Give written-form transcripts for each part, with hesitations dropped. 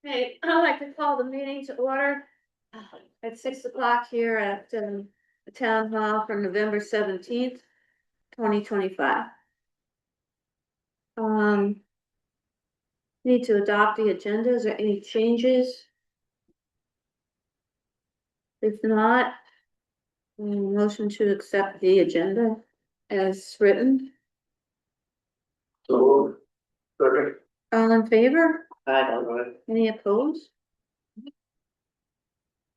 Hey, I'd like to call the meeting to order at 6 o'clock here at the town hall for November 17th, 2025. Need to adopt the agenda. Is there any changes? If not, motion to accept the agenda as written. So, second. All in favor? Aye. Any opposed?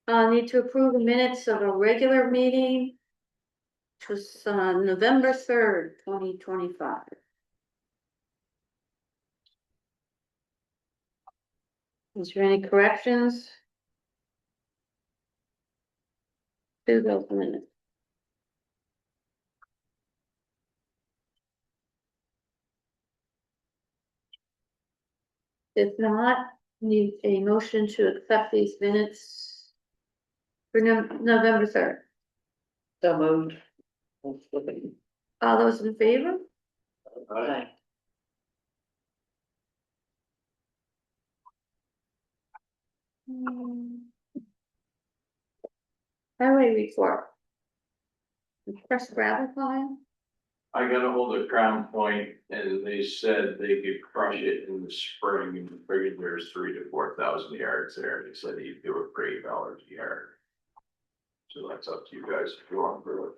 Need to approve the minutes of a regular meeting, which was November 3rd, 2025. Is there any corrections to those minutes? If not, need a motion to accept these minutes for November 3rd. So moved. All those in favor? Aye. Highway report. Press gravel pile. I got a hold of Crown Point and they said they could crush it in the spring and figured there's 3,000 to 4,000 yards there. They said he'd do it for $8 a yard. So that's up to you guys if you want to do it.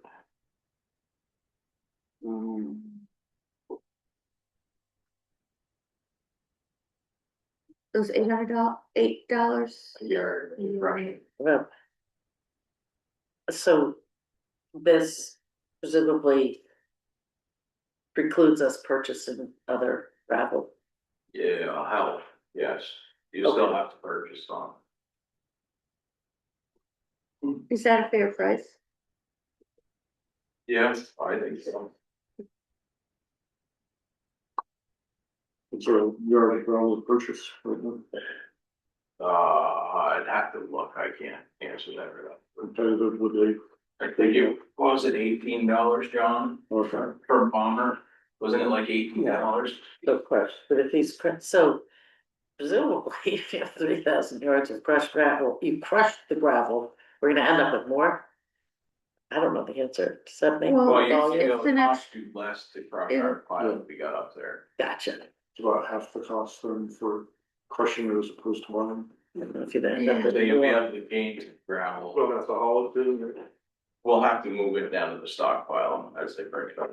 Those $8 A yard, you crush it. Well, so this presumably precludes us purchasing other gravel. Yeah, I'll help, yes. You still have to purchase some. Is that a fair price? Yes, I think so. So you already gravel purchase right now? I'd have to look, I can't answer that right up. Competitive with the, I think it was it $18, John, okay, per bomber, wasn't it like $18? Of course, but if he's, so presumably if you have 3,000 yards of crushed gravel, you crushed the gravel, we're gonna end up with more? I don't know the answer. Does that make? Well, Well, it's you know, the it next- costs you less to crush our pile that we got up there. Gotcha. it's about half the cost then for crushing it as opposed to mining. I don't know if you'd end up So with you'll be more. able to gain some gravel. that's a haul too. We'll have to move it down to the stockpile as they bring it up.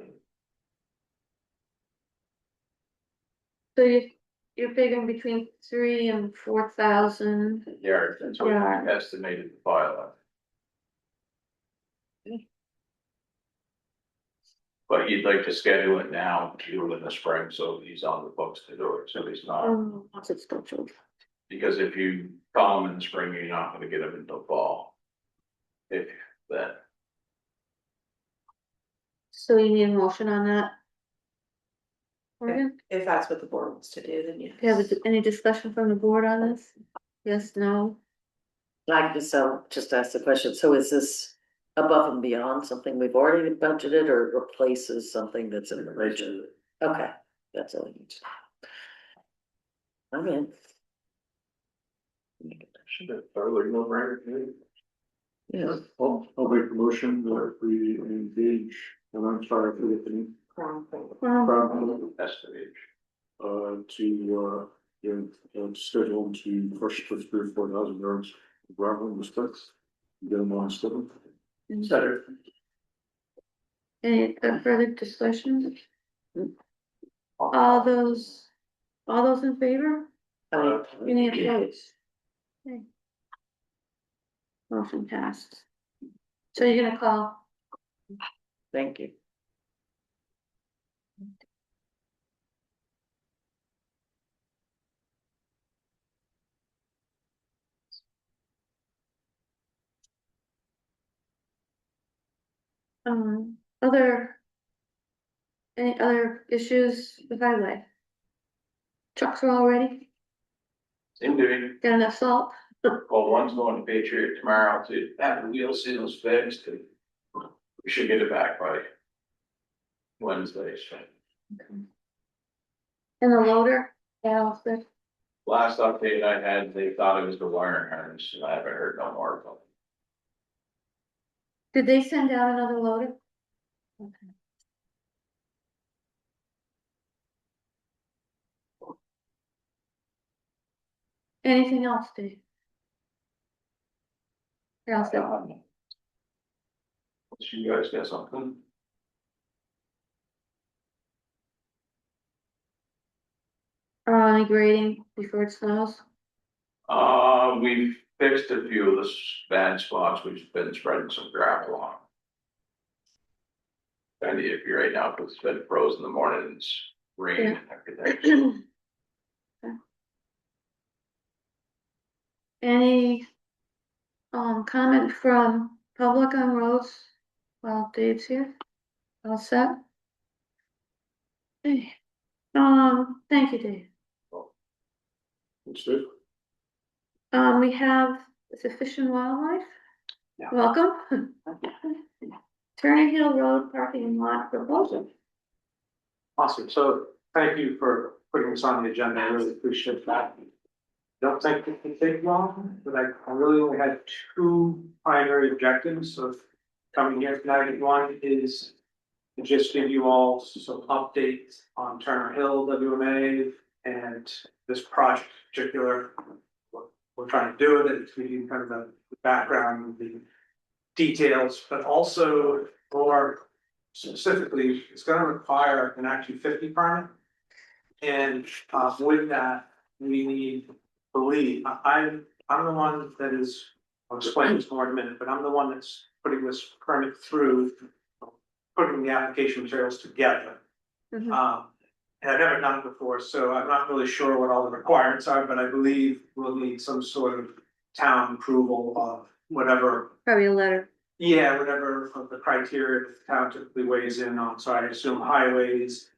So you're figuring between 3,000 and 4,000. Yards, that's what Yeah. we estimated the pile at. But you'd like to schedule it now, to do it in the spring, so he's on the books to do it, so he's not. Once it's scheduled. Because if you call them in the spring, you're not gonna get them until fall. If that, So you need a motion on that? Morgan, If that's what the board wants to do, then yes. do you have any discussion from the board on this? Yes, no? Like, so just ask the question, so is this above and beyond something we've already budgeted or replaces something that's in the budget? Okay, that's all I need to know. I'm in. Totally no brainer. Yeah. I'll make a motion that we engage, and I'm sorry for the name. Crown Point. Crown, estimate. to schedule to crush the 3,000 or 4,000 yards of gravel in the sticks. Get them on seven. Any further discussion? All those in favor? Any opposed? Okay. Motion passed. So you're gonna call? Thank you. Any other issues with highway? Trucks are all ready? Same doing. Got enough salt? Well, one's going to Patriot tomorrow to have the wheel seals fixed and we should get it back by Wednesday, so. And the loader, yeah, but Last update I had, they thought it was the wiring harness, and I haven't heard no more about it. did they send out another loader? Okay. Anything else, Dave? Yeah, I'll say- You guys got something? Any grading before it snows? We fixed a few of the bad spots, we've been spreading some gravel on. Kind of iffy right now, because it's been frozen in the morning, it's raining and everything. Any, comment from public on roads while Dave's here? All set? Okay. Thank you, Dave. That's it. We have, is it Fish and Wildlife? Yeah. Welcome. Turning Hill Road parking lot proposal. Awesome, so thank you for putting this on the agenda, I really appreciate that. Don't think it can take long, but I really only had two primary objectives of coming here tonight. One is to just give you all some updates on Turner Hill WMA and this project in particular. What we're trying to do with it, to give you kind of the background and the details, but also more specifically, it's gonna require an Act 250 permit. And with that, we need, I'm the one that is, I'll explain this more in a minute, but I'm the one that's putting this permit through, putting the application materials together. Mhm. And I've never done it before, so I'm not really sure what all the requirements are, but I believe we'll need some sort of town approval of whatever. Probably a letter. Yeah, whatever of the criteria the town typically weighs in on, so I assume highways,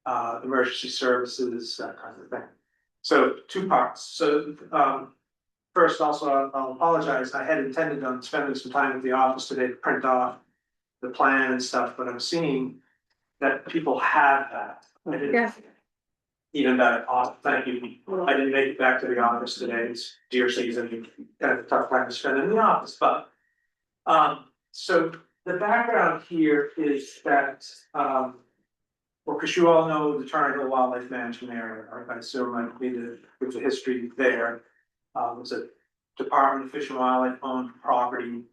emergency services, that kind of thing. So two parts, so, first also, I'll apologize, I had intended on spending some time at the office today to print off the plan and stuff, but I'm seeing that people have that. I didn't- Yeah. Even better, awesome, thank you. I didn't make it back to the office today, it's deer season, kind of a tough time to spend in the office, but. So the background here is that, well, because you all know the Turner Hill Wildlife Management Area, I assume I need to give the history there. It's a Department of Fish and Wildlife owned property.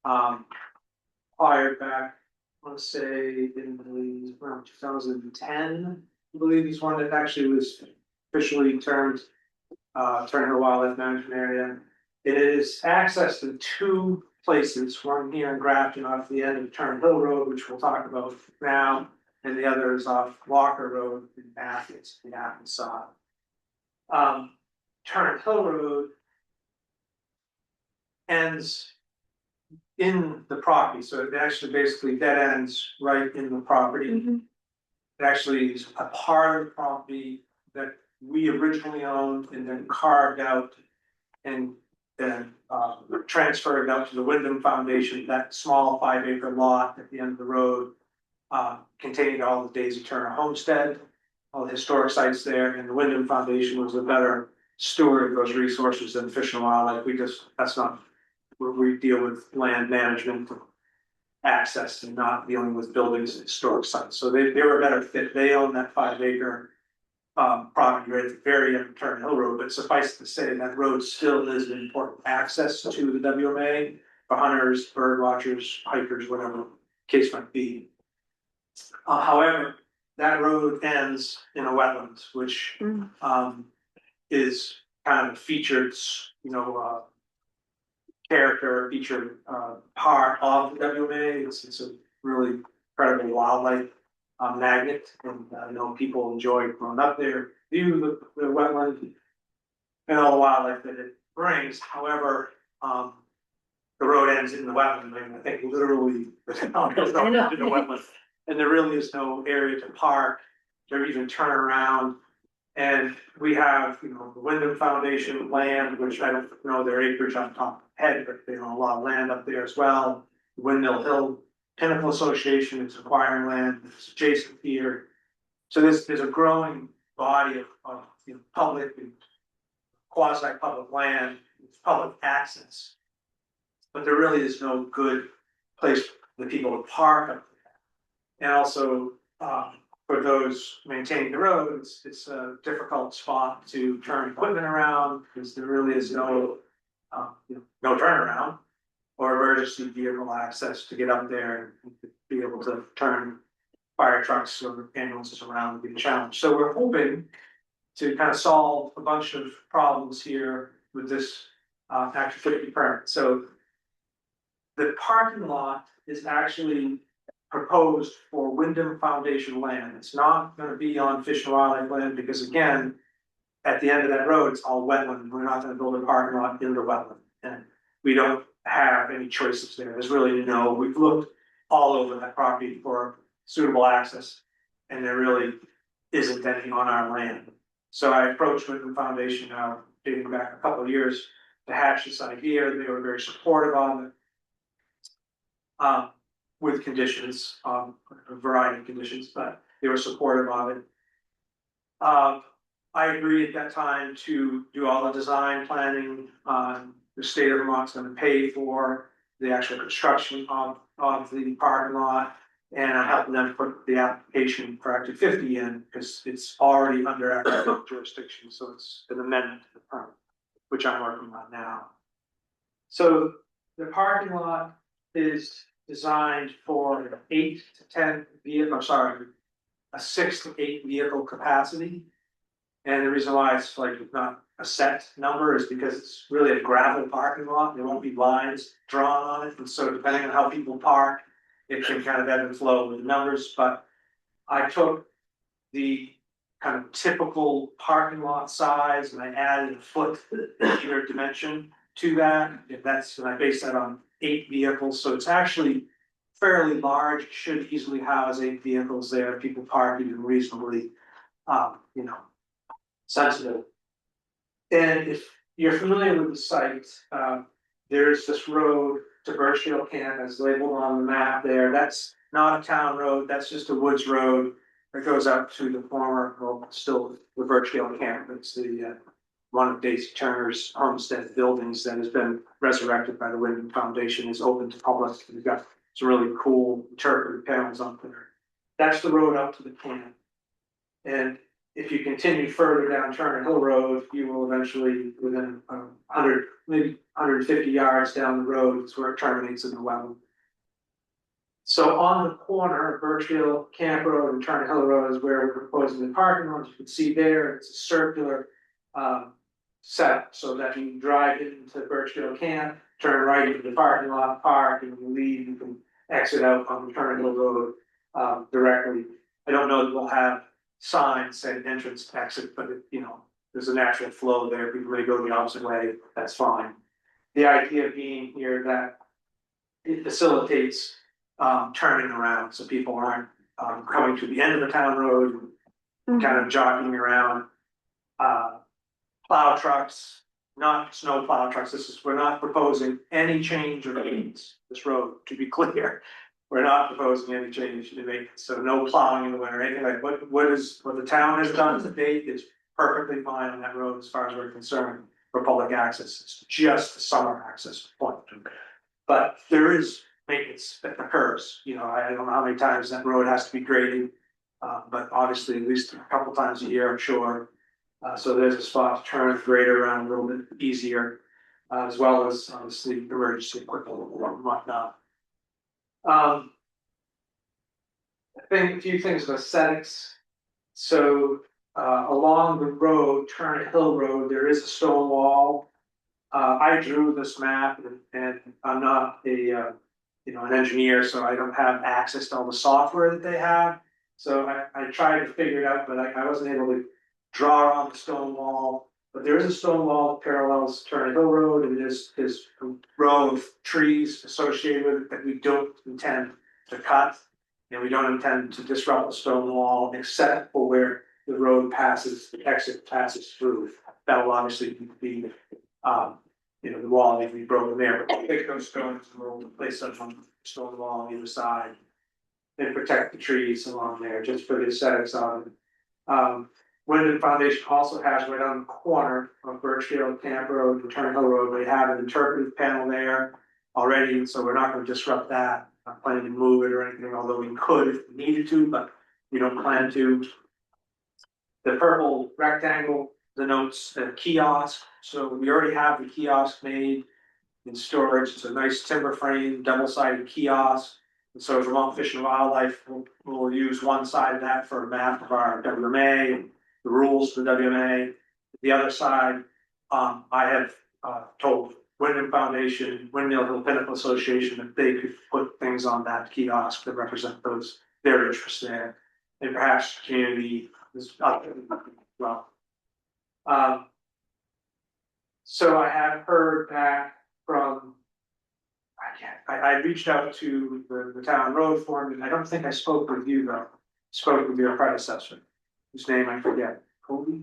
Acquired back, I want to say in around 2010, I believe is one that actually was officially termed Turner Hill Wildlife Management Area. It is accessed in two places, one here in Grafton off the end of Turner Hill Road, which we'll talk about now, and the other is off Walker Road in Athens, the Athens side. Turner Hill Road ends in the property, so it actually basically dead ends right in the property. Mhm. It actually is a part of the property that we originally owned and then carved out and then transferred out to the Wyndham Foundation, that small 5 acre lot at the end of the road. Containing all the Daisy Turner homestead, all the historic sites there, and the Wyndham Foundation was a better steward of those resources than Fish and Wildlife. That's not where we deal with land management. Access and not dealing with buildings and historic sites, so they were a better fit, they own that 5 acre. Property right at the very end of Turner Hill Road, but suffice to say that road still is an important access to the WMA for hunters, bird watchers, hikers, whatever case might be. However, that road ends in a wetland, which is kind of featured, character, featured part of the WMA. It's a really incredible wildlife magnet, and I know people enjoy growing up there, view the wetland and all the wildlife that it brings. However, the road ends in the wetland, and I think literally the town goes up into the wetland, and there really is no area to park or even turn around. And we have, the Wyndham Foundation land, which I don't know their acreage on top of the head, but they own a lot of land up there as well. Windmill Hill Pinnacle Association is acquiring land that's adjacent here. So there's a growing body of you know, public and quasi-public land, with public access. But there really is no good place for the people to park up there. And also, for those maintaining the roads, it's a difficult spot to turn equipment around, because there really is no, you know, no turnaround or emergency vehicle access to get up there and be able to turn fire trucks or ambulances around would be a challenge. So we're hoping to kind of solve a bunch of problems here with this Act 50 permit. So the parking lot is actually proposed for Wyndham Foundation land. It's not gonna be on Fish and Wildlife land, because again, at the end of that road, it's all wetland. We're not gonna build a parking lot in the wetland. And we don't have any choices there. There's really no, we've looked all over that property for suitable access, and there really isn't any on our land. So I approached Wyndham Foundation now, dating back a couple of years, to hatch this idea. They were very supportive of it. With conditions, a variety of conditions, but they were supportive of it. I agreed at that time to do all the design planning. The state of Vermont's gonna pay for the actual construction of the parking lot. And I'm helping them put the application for Act 50 in, because it's already under our jurisdiction, so it's an amendment to the permit, which I'm working on now. So the parking lot is designed for 8 to 10 vehicle, a 6 to 8 vehicle capacity. And the reason why it's like not a set number is because it's really a gravel parking lot. There won't be lines drawn on it, and so depending on how people park, it can kind of ebb and flow with the numbers. But I took the kind of typical parking lot size and I added a foot meter dimension to that. If that's, and I based that on 8 vehicles, so it's actually fairly large. Should easily house 8 vehicles there. People park even reasonably, you know, sensitive. And if you're familiar with the site, there's this road to Birchfield Camp as labeled on the map there. That's not a town road, that's just a woods road that goes out to the former, well, still the Birchfield Camp. It's the one of Daisy Turner's homestead buildings that has been resurrected by the Wyndham Foundation, is open to public. We've got some really cool interpretive panels up there. That's the road out to the camp. And if you continue further down Turner Hill Road, you will eventually, within 100, maybe 150 yards down the road, is where it terminates in the wetland. So on the corner of Birchfield Camp Road and Turner Hill Road is where we're proposing the parking lot. You can see there, it's a circular setup, so that you can drive into Birchfield Camp, turn right into the parking lot, park, and when you leave, you can exit out on the Turner Hill Road directly. I don't know that we'll have signs saying entrance, exit, but you know, there's a natural flow there. People may go the opposite way, that's fine. The idea being here that it facilitates turning around, so people aren't coming to the end of the town road and kind of jogging around. Plow trucks, not snow plow trucks. We're not proposing any change or maintenance this road, to be clear. We're not proposing any change to maintenance, so no plowing in the winter, anything like what the town has done to date is perfectly fine on that road as far as we're concerned for public access. It's just the summer access point. But there is maintenance that occurs, you know, I don't know how many times that road has to be graded. But obviously at least a couple times a year, I'm sure. So there's a spot to turn the grader around a little bit easier, as well as obviously emergency equipment and whatnot. I think a few things of aesthetics. So along the road, Turner Hill Road, there is a stone wall. I drew this map, and I'm not a an engineer, so I don't have access to all the software that they have. So I tried to figure it out, but I wasn't able to draw on the stone wall. But there is a stone wall that parallels Turner Hill Road, and there's a row of trees associated with it that we don't intend to cut. And we don't intend to disrupt the stone wall except for where the road passes, the exit passes through. That will obviously be, the wall may be broken there, but pick those stones and we'll place them on the stone wall on either side. And protect the trees along there, just for the aesthetics of it. Wyndham Foundation also has right on the corner of Birchfield Camp Road and Turner Hill Road, they have an interpretive panel there already, so we're not gonna disrupt that. Not planning to move it or anything, although we could if we needed to, but we don't plan to. The purple rectangle denotes a kiosk, so we already have the kiosk made in storage. It's a nice timber frame, double-sided kiosk. And so Vermont Fish and Wildlife will use one side of that for a map of our WMA, and the rules for the WMA. The other side, I have told Wyndham Foundation, Windmill Hill Pinnacle Association, that they could put things on that kiosk that represent their interests there. And perhaps community is up as well. So I have heard back from, I reached out to the town road foreman, and I don't think I spoke with you though. Spoke with your predecessor, whose name I forget. Colby.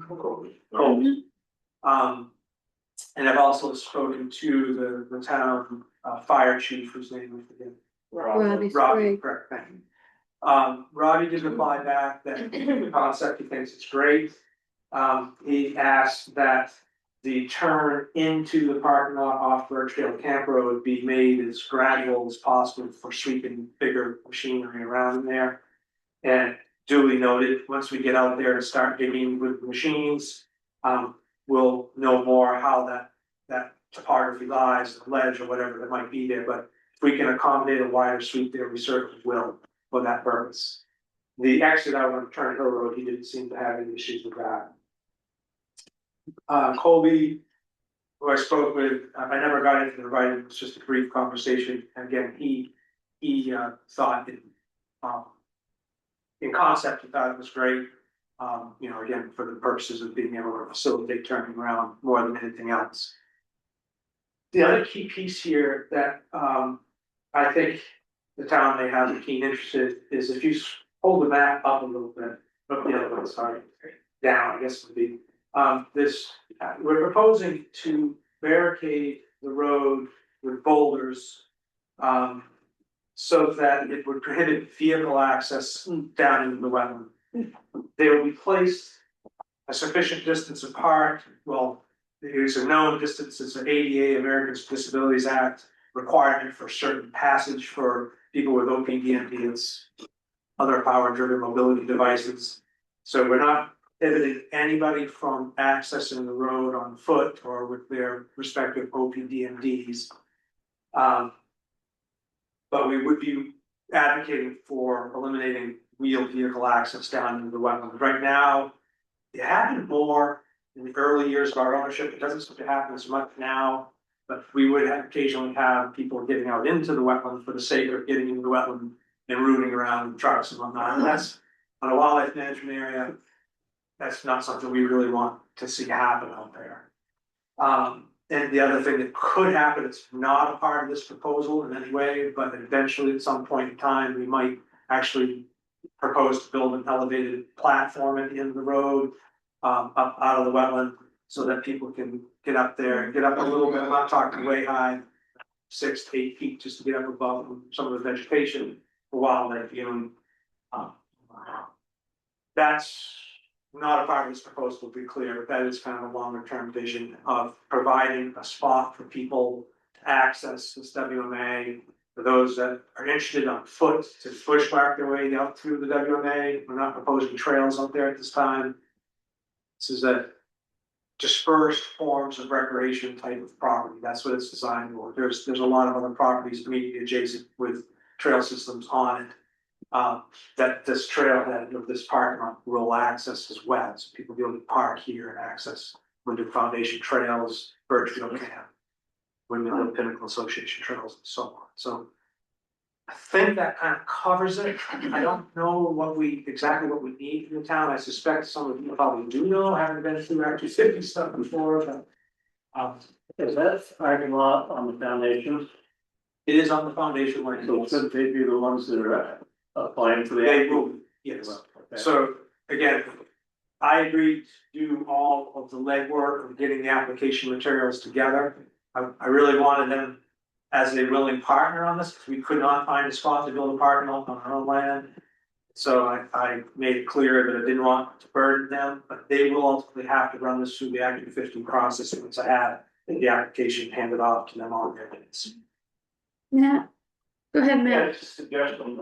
And I've also spoken to the town fire chief, whose name I forget. Robbie Robbie, Sprague. correct, thank you. Robbie did reply back that the concept, he thinks it's great. He asked that the turn into the parking lot off Birchfield Camp Road be made as gradual as possible for sweeping bigger machinery around there. And duly noted, once we get out there to start digging with the machines, we'll know more how that topography lies, the ledge or whatever that might be there, but if we can accommodate a wider sweep there, we certainly will for that purpose. The exit out on Turner Hill Road, he didn't seem to have any issues with that. Colby, who I spoke with, I never got into the writing, it was just a brief conversation. Again, he thought in concept, he thought it was great. Again, for the purposes of being able to facilitate turning around more than anything else. The other key piece here that I think the town may have a keen interest in is if you hold the map up a little bit, not the other one, sorry, down, I guess would be. We're proposing to barricade the road with boulders so that it would prohibit vehicle access down into the wetland. They will be placed a sufficient distance apart. Well, there's a known distance, it's an ADA, Americans with Disabilities Act requirement for certain passage for people with OPDMD, it's other power-driven mobility devices. So we're not prohibiting anybody from accessing the road on foot or with their respective OPDMDs. But we would be advocating for eliminating wheeled vehicle access down into the wetlands. Right now, it happened more in the early years of our ownership. It doesn't seem to happen as much now, but we would occasionally have people getting out into the wetland for the sake of getting into the wetland and rooting around trucks and whatnot. And that's on a wildlife management area. That's not something we really want to see happen out there. And the other thing that could happen, it's not a part of this proposal in any way, but eventually at some point in time, we might actually propose to build an elevated platform at the end of the road, up out of the wetland, so that people can get up there and get up a little bit. I'm not talking way high, 6 to 8 feet, just to get up above some of the vegetation for wildlife viewing. That's not a part of this proposal, to be clear, but that is kind of a longer term vision of providing a spot for people to access this WMA. For those that are interested on foot to bushwhack their way out through the WMA, we're not proposing trails out there at this time. This is a dispersed forms of recreation type of property. That's what it's designed for. There's a lot of other properties immediately adjacent with trail systems on it. That this trailhead of this parking lot will access as well, so people be able to park here and access Wyndham Foundation trails, Birchfield Camp, Windmill Hill Pinnacle Association trails, and so on. So I think that kind of covers it. I don't know exactly what we need in the town. I suspect some of you probably do know. I haven't been through Act 250 stuff before, but Is that parking lot on the foundation? it is on the foundation line. So shouldn't they be the ones that are applying for the? They will, yes. Okay. So again, I agreed to do all of the legwork of getting the application materials together. I really wanted them as a willing partner on this, because we could not find a spot to build a parking lot on our own land. So I made it clear that I didn't want to burden them, but they will ultimately have to run this through the Act 250 process once I have the application handed off to them on their minutes. Matt, go ahead, Yeah, Matt. it's a suggestion,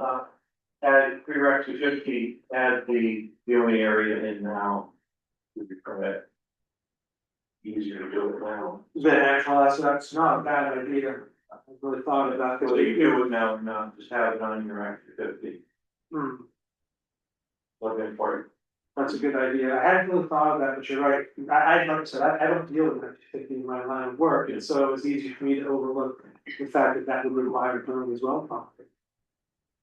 add pre-rec 250, add the viewing area in now. Would be permit. Easier to do it now. That's not a bad idea. I really thought of that. So you do it now, not just have it on your Act 250, Hmm, looking for it. that's a good idea. I hadn't really thought of that, but you're right. Like I said, I don't deal with Act 250 in my line of work, and so it's easy for me to overlook the fact that that would require a permit as well, probably.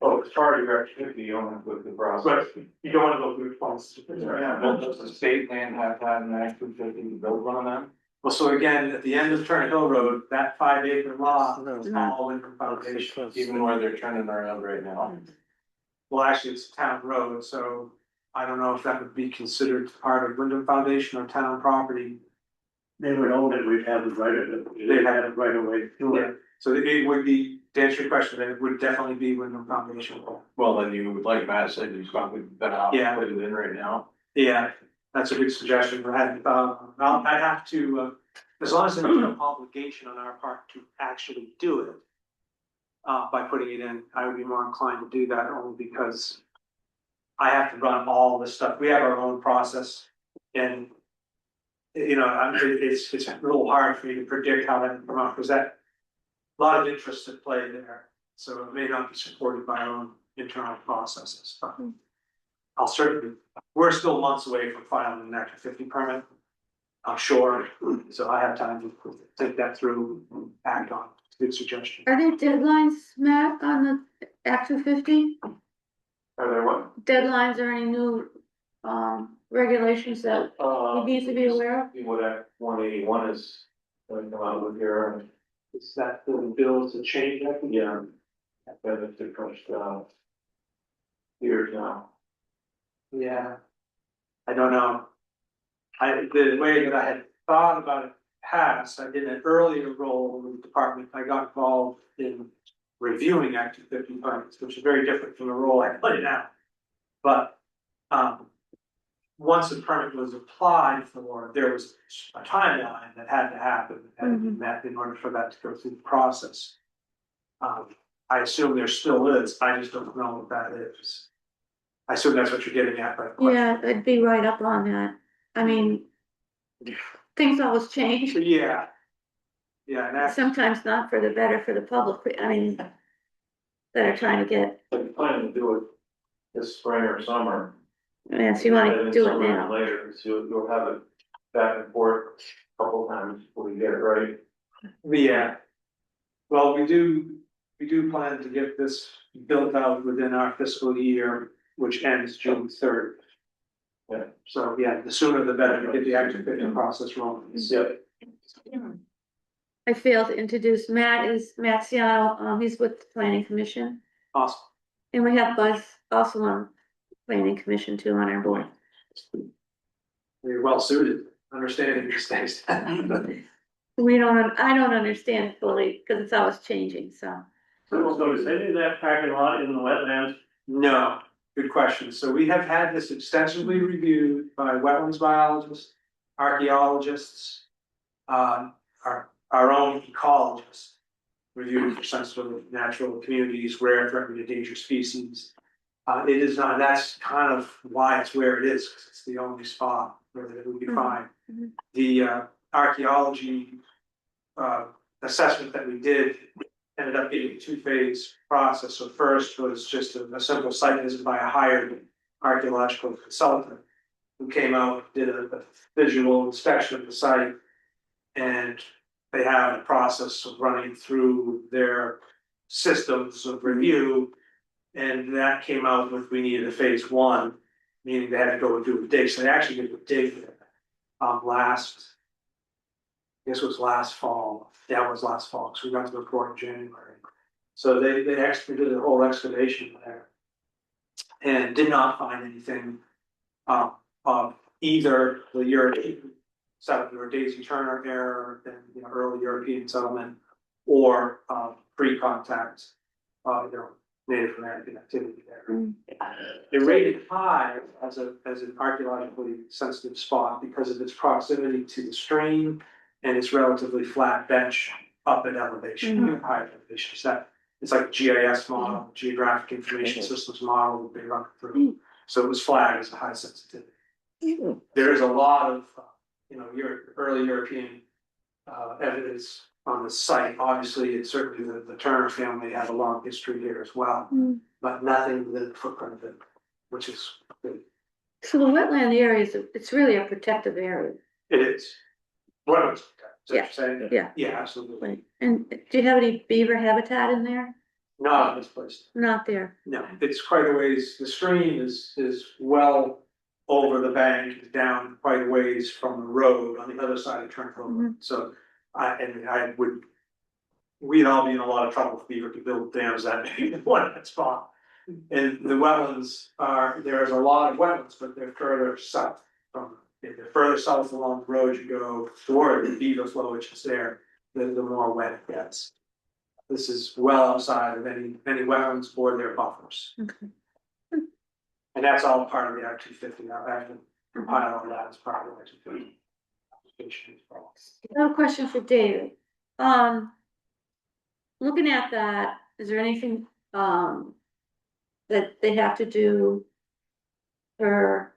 Oh, it's part of your Act 250, you don't have to go through the process. But you don't want to go through the process. Yeah, Well, does the state land have to have an Act 250 to build one of them? Well, so again, at the end of Turner Hill Road, that 5 acre lot No. is all in foundation. Even where they're turning around right now? Well, actually, it's a town road, so I don't know if that would be considered part of Wyndham Foundation or town property. They would own it, we'd have it right, they'd have it right away to it. So it would be, to answer your question, then it would definitely be Wyndham Foundation. Well, then you, like Matt said, you probably better off Yeah. put it in right now. Yeah, that's a good suggestion, but I hadn't thought, I'd have to, as long as there's no obligation on our part to actually do it. By putting it in, I would be more inclined to do that only because. I have to run all this stuff, we have our own process and. You know, it's a little hard for me to predict how that can come out, because that. A lot of interest at play there, so it may not be supported by our own internal processes, but. I'll certainly, we're still months away from filing an Act 250 permit. I'm sure, so I have time to think that through, and act on, it. It's a good suggestion. Are there deadlines, Matt, on the Act 250? Are there what? Deadlines or any new, regulations that we need to be aware of? See what Act 181 is going to come out with here. Is that the bill to change that? Yeah. But it's a crunch, here now. Yeah. I don't know. The way that I had thought about it past, I did an earlier role with the department, I got involved in reviewing Act 250 permits, which is very different from the role I play now. But, once the permit was applied for, there was a timeline that had to happen, that had to be met in order for that to go through the process. I assume there still is, I just don't know what that is. I assume that's what you're getting at, by the question. Yeah, I'd be right up on that. I mean, things always change. Yeah. Yeah, and that's, Sometimes not for the better for the public. I mean, that are trying to get, I'm planning to do it this spring or summer. yes, you wanna And then do it sooner than now. Later, so you'll have it back and forth a couple times before we get it right. yeah. Well, we do plan to get this built out within our fiscal year, which ends June 3rd. Yeah. So, yeah, the sooner the better to get the Act 250 process rolling. Yep. I failed to introduce Matt is Maxiano, he's with the planning commission. Awesome. And we have Buzz also on planning commission too on our board. You're well suited, understanding these things. I don't understand fully, because it's always changing, so. So is any of that parking lot in the wetlands? No, good question. So we have had this extensively reviewed by wetlands biologists, archaeologists, our own ecologists. Reviewed for sensitive natural communities, rare, threatened, endangered species. It is not, that's kind of why it's where it is, because it's the only spot where it would be fine. Mhm. The archaeology assessment that we did ended up being a two-phase process. So first was just a simple site visit by a hired archaeological consultant who came out, did a visual inspection of the site, and they have a process of running through their systems of review. And that came out with, we needed a phase 1, meaning they had to go and do a dig. So they actually did a dig I guess it was last fall. That was last fall, because we got to the report in January. So they actually did a whole excavation there. And did not find anything of either the European settlement or Daisy Turner era, and early European settlement, or pre-contact, Native American activity there. Mm. They rated high as an archaeologically sensitive spot because of its proximity to the stream and its relatively flat bench up at elevation, high elevations. That it's like a GIS model, Geographic Information Systems model that they run through. So it was flagged as a high sensitivity. There is a lot of, early European evidence on the site. Obviously, it's certainly the Turner family had a long history here as well, but nothing within the footprint of it, which is good. So the wetland area it's really a protective area. It is. What is Yeah. you're saying? Yeah. Yeah, absolutely. Right. And do you have any beaver habitat in there? Not in this place. Not there. No, it's quite a ways. The stream is well over the bank, down quite a ways from the road on the other side of Turnhill Road. So we'd all be in a lot of trouble if beaver could build dams that one that spot. And the wetlands there's a lot of wetlands, but they're further south from, if they're further south along the road you go toward the beaver flow, which is there, the more wet it gets. This is well outside of any wetlands or their buffers. Okay. And that's all part of the Act 250 now, actually, compile all that as part of the Act 250. Application as well. I have a question for David. Looking at that, is there anything, that they have to do for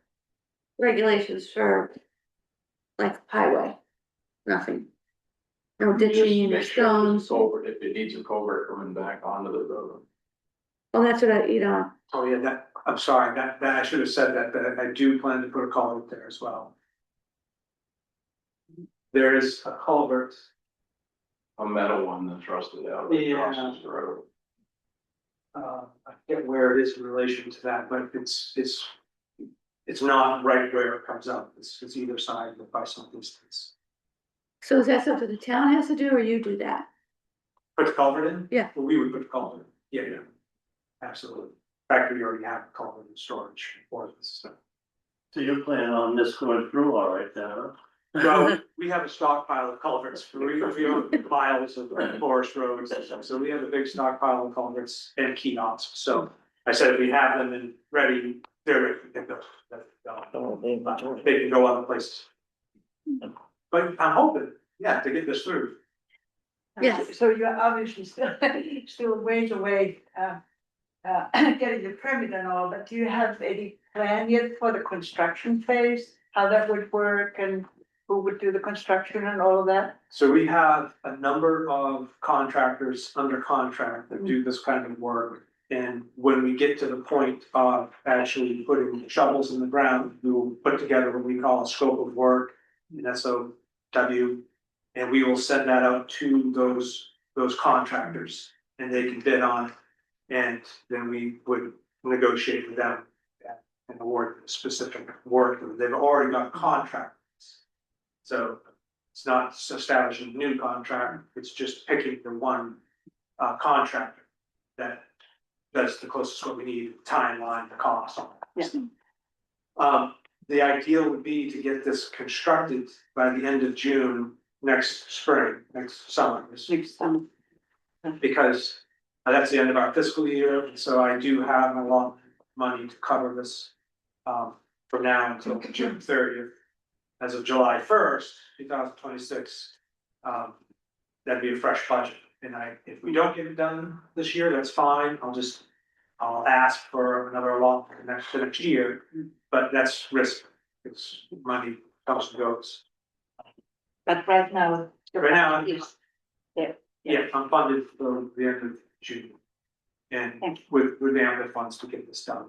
regulations for like highway? Nothing. No ditching or Make sure there's a stones. culvert, if it needs a culvert coming back onto the road. Oh, that's what Oh, yeah, I'm sorry, that I should have said that, but I do plan to put a culvert there as well. There is a culvert. A metal one that's rusted out. Yeah. Crosses the road. I forget where it is in relation to that, but it's not right where it comes up. It's either side by some distance. So is that something the town has to do or you do that? Put the culvert in? Yeah. Well, we would put the culvert in. Yeah. Absolutely. In fact, we already have a culvert in storage for this stuff. So you're planning on this going through all right now? Well, we have a stockpile of culverts. We own miles of forest roads. So we have a big stockpile of culverts and kiosks. So I said, if we have them and ready, they're ready to go. They can go other places. But I'm hoping, to get this through. Yes. So you're obviously still ways away, getting the permit and all, but do you have any plan yet for the construction phase? How that would work and who would do the construction and all of that? So we have a number of contractors under contract that do this kind of work. And when we get to the point of actually putting shovels in the ground, we will put together what we call a scope of work, an SOW. And we will send that out to those contractors and they can bid on it. And then we would negotiate with them and award specific work. They've already got contracts. So it's not establishing a new contract, it's just picking the one contractor that's the closest what we need, timeline, the cost on it. The ideal would be to get this constructed by the end of June next summer. Because that's the end of our fiscal year, and so I do have a lot of money to cover this from now until June 30th. As of July 1st, 2026, that'd be a fresh budget. And if we don't get it done this year, that's fine. I'll ask for another allotment next year, but that's risk. It's money comes and goes. But right now. Right now, I'm there. I'm funded for the end of June. And with the AMP funds to get this done.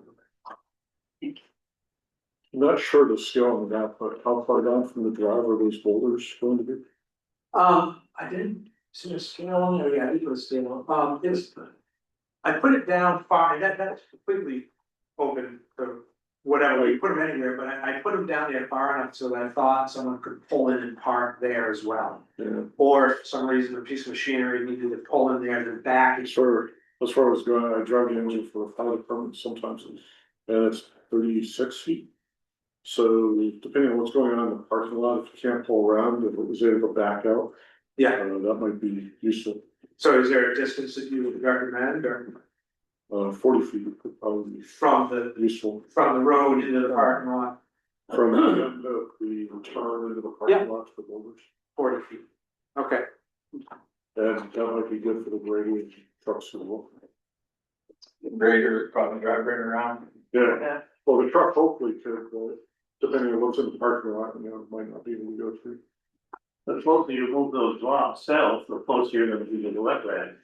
I'm not sure the scale on that, but how far down from the drive are those boulders going to be? I didn't see a scale on there. Yeah, I did put a scale on. I put it down far, and that's completely open to whatever, you put them anywhere, but I put them down there far enough so that I thought someone could pull in and park there as well. Yeah. Or if for some reason a piece of machinery needed to pull in there, then back. As far as going, I drive the engine for a fire department sometimes, and it's 36 feet. So depending on what's going on in the parking lot, if you can't pull around, if it was able to back out, Yeah, that might be useful. so is there a distance that you would recommend or? 40 feet would probably be from the useful. road into the parking lot, From the end of the turn into the parking lot to the builders. 40 feet. Okay, And that might be good for the grading trucks as well. Grader, probably drive right around. Yeah, well, the truck hopefully could, depending on what's in the parking lot, might not be able to go through. The closer you move those lots south, the closer you're gonna be to the wetland.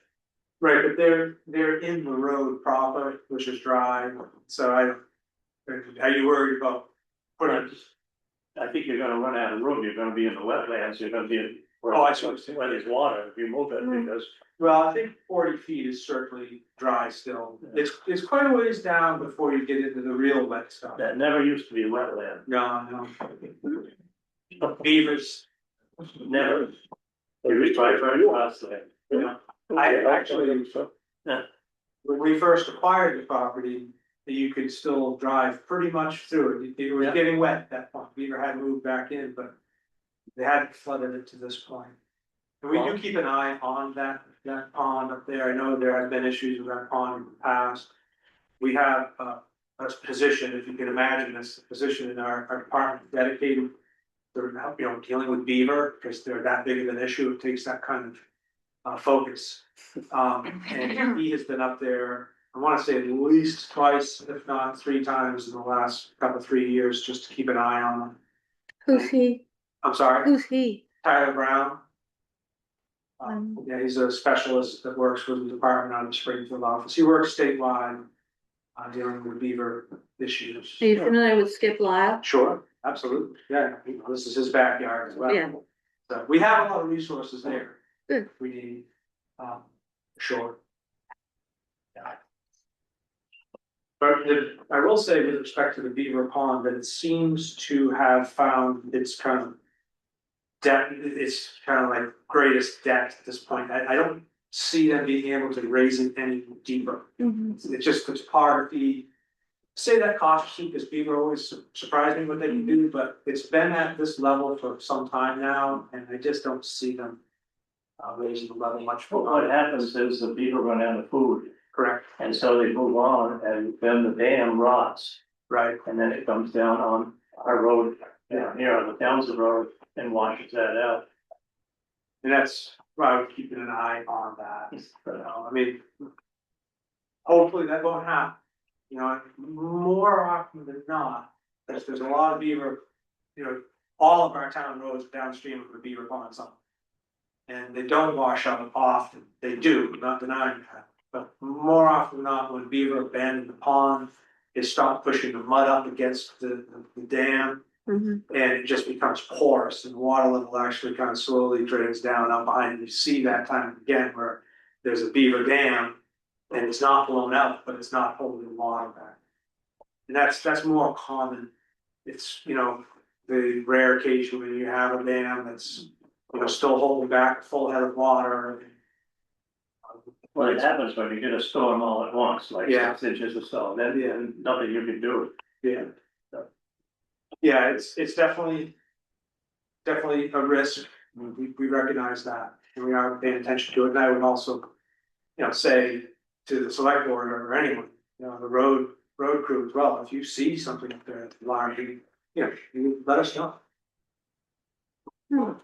right, but they're in the road proper, which is dry, so are you worried about putting? I think you're gonna run out of room, you're gonna be in the wetlands, you're gonna be in. Oh, I see what you're saying. Where there's water, if you move it, because Well, I think 40 feet is certainly dry still. It's quite a ways down before you get into the real wet stuff. that never used to be a wetland, No. Beavers, never. You just drive right across there. you know, I actually, when we first acquired the property, you could still drive pretty much through it. It was getting wet at that point. Beaver had moved back in, but they hadn't flooded it to this point. And we do keep an eye on that pond up there. I know there have been issues with that pond in the past. We have a position, if you can imagine this, a position in our department dedicated to help, dealing with beaver, because they're that big of an issue. It takes that kind of focus. And he has been up there, I want to say at least twice, if not 3 times in the last 3 years, just to keep an eye on them. Who's he? I'm sorry, Who's he? Tyler Brown. Yeah, he's a specialist that works with the department out of the Springfield office. He works statewide, dealing with beaver issues. Are you familiar with Skip Lyle? Sure, absolutely. Yeah, this is his backyard as well. Yeah. So we have a lot of resources there. Good. We need, sure. But I will say with respect to the beaver pond, that it seems to have found its kind of depth, it's kind of like greatest depth at this point. I don't see them being able to raise it any deeper. It's just topography. Say that cautiously because beaver always surprise me what they can do, but it's been at this level for some time now, and I just don't see them raising the level much But more. what happens is the beaver run out of food, Correct, and so they move on, and then the dam rots, right. and then it comes down on our road, here on the Townsend Road, and washes that out. And that's why I'm keeping an eye on that. I mean, hopefully that won't happen. More often than not, there's a lot of beaver, all of our town roads downstream of the beaver pond somewhere. And they don't wash out often. They do, not denying that. But more often than not, when beaver abandon the pond, they stop pushing the mud up against the dam. And it just becomes porous and the water level actually kind of slowly drains down up behind. You see that time again where there's a beaver dam and it's not blown out, but it's not holding water back. And that's more common. It's, the rare occasion when you have a dam that's, still holding back a full head of water. Well, it happens when you get a storm all at once, like Yeah. 6 inches or so, then nothing you can do. Yeah. Yeah, it's definitely a risk. We recognize that and we are paying attention to it. And I would also, say to the select board or anyone, the road crew as well, if you see something up there that's large, you let us know.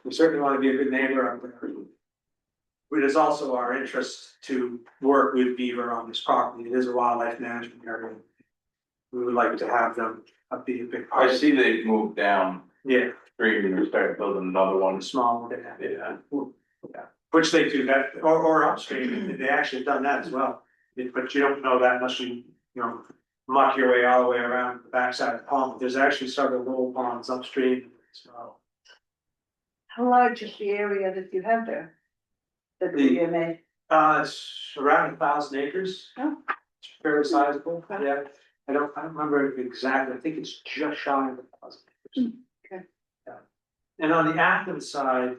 We certainly want to be a good neighbor up there. It is also our interest to work with beaver on this property. It is a wildlife management area. We would like to have them be a big part. I see they've moved down Yeah, stream and started building another one. small, Yeah. which they do that, or upstream, they actually have done that as well. But you don't know that unless you muck your way all the way around the backside of the pond. There's actually several little ponds upstream, so. How large is the area that you have there? The The- DMA? It's around 1,000 acres. Oh. It's fairly sizable, yeah. I don't remember exactly, I think it's just shy of 1,000 acres. Okay. Yeah. And on the Athens side,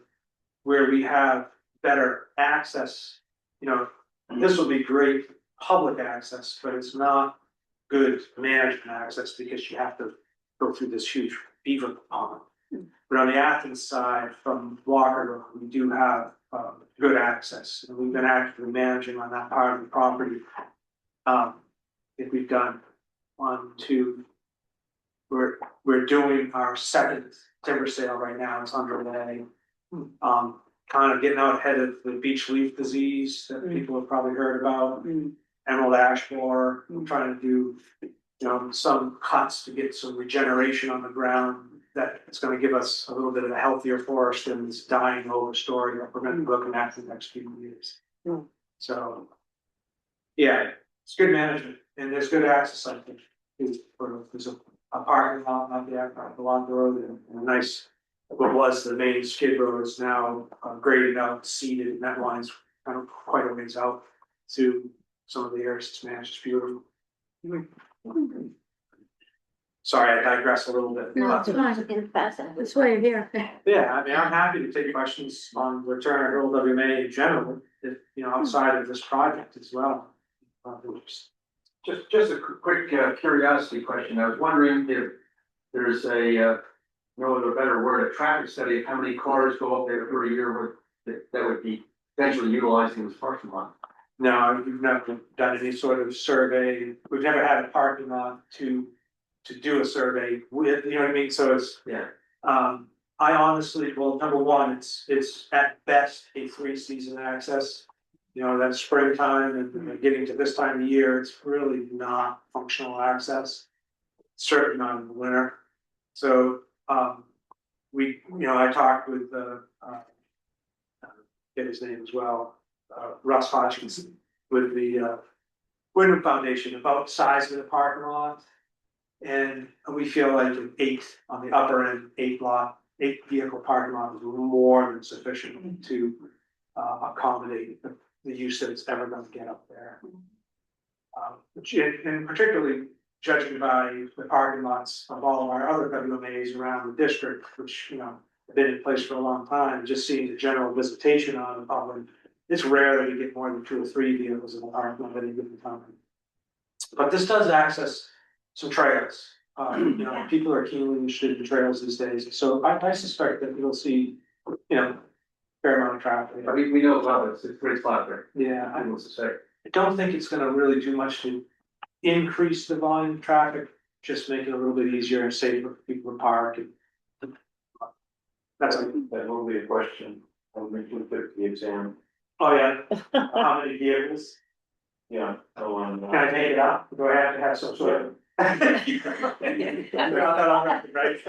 where we have better access, this will be great public access, but it's not good management access because you have to go through this huge beaver pond. But on the Athens side, from Walker Road, we do have good access, and we've been actively managing on that part of the property I think we've done 1, 2. We're doing our second timber sale right now, it's underway. Kind of getting out ahead of the beech leaf disease that people have probably heard about. Emerald ash borer, I'm trying to do, some cuts to get some regeneration on the ground. That it's gonna give us a little bit of a healthier forest than this dying overstory that we're gonna be looking at for the next few years. So, yeah, it's good management and there's good access, I think. There's a parking lot out there, along the road and a nice, what was the main skid road is now graded out, seeded, and that line's kind of quite a ways out to some of the areas it's managed, it's beautiful. Sorry, I digress a little bit. No, it's fine. That's why you're here. Yeah, I mean, I'm happy to take questions on the Turner Hill WMA in general, if, outside of this project as well. Just a quick curiosity question. I was wondering if there's no other better word, a traffic study of how many cars go up there per year that would be potentially utilizing this parking lot. No, we've never done any sort of survey. We've never had a parking lot to do a survey with, you know what I mean? So it's, Yeah. I honestly, well, number one, it's at best a 3-season access. That springtime and getting to this time of year, it's really not functional access. Certainly not in the winter. So, I talked with, get his name as well, Russ Hodgkinson with the, Wyndham Foundation about the size of the parking lot. And we feel like an 8 on the upper end, 8 vehicle parking lot is more than sufficient to accommodate the use that it's ever going to get up there. And particularly judging by the parking lots of all of our other WMAs around the district, which, have been in place for a long time, just seeing the general visitation on them, it's rare that you get more than 2 or 3 vehicles in the parking lot at any given time. But this does access some trails. People are keenly interested in trails these days, so I suspect that you'll see, fair amount of traffic. I mean, we know about it, it's a great spot there. Yeah, I must say. I don't think it's gonna really do much to increase the volume of traffic, just make it a little bit easier and safer for people to park and. That's, That will be a question. I'll make you put the exam. oh yeah, how many vehicles? Yeah. Can I take it out? Do I have to have some sort of? I'm not that on record, right?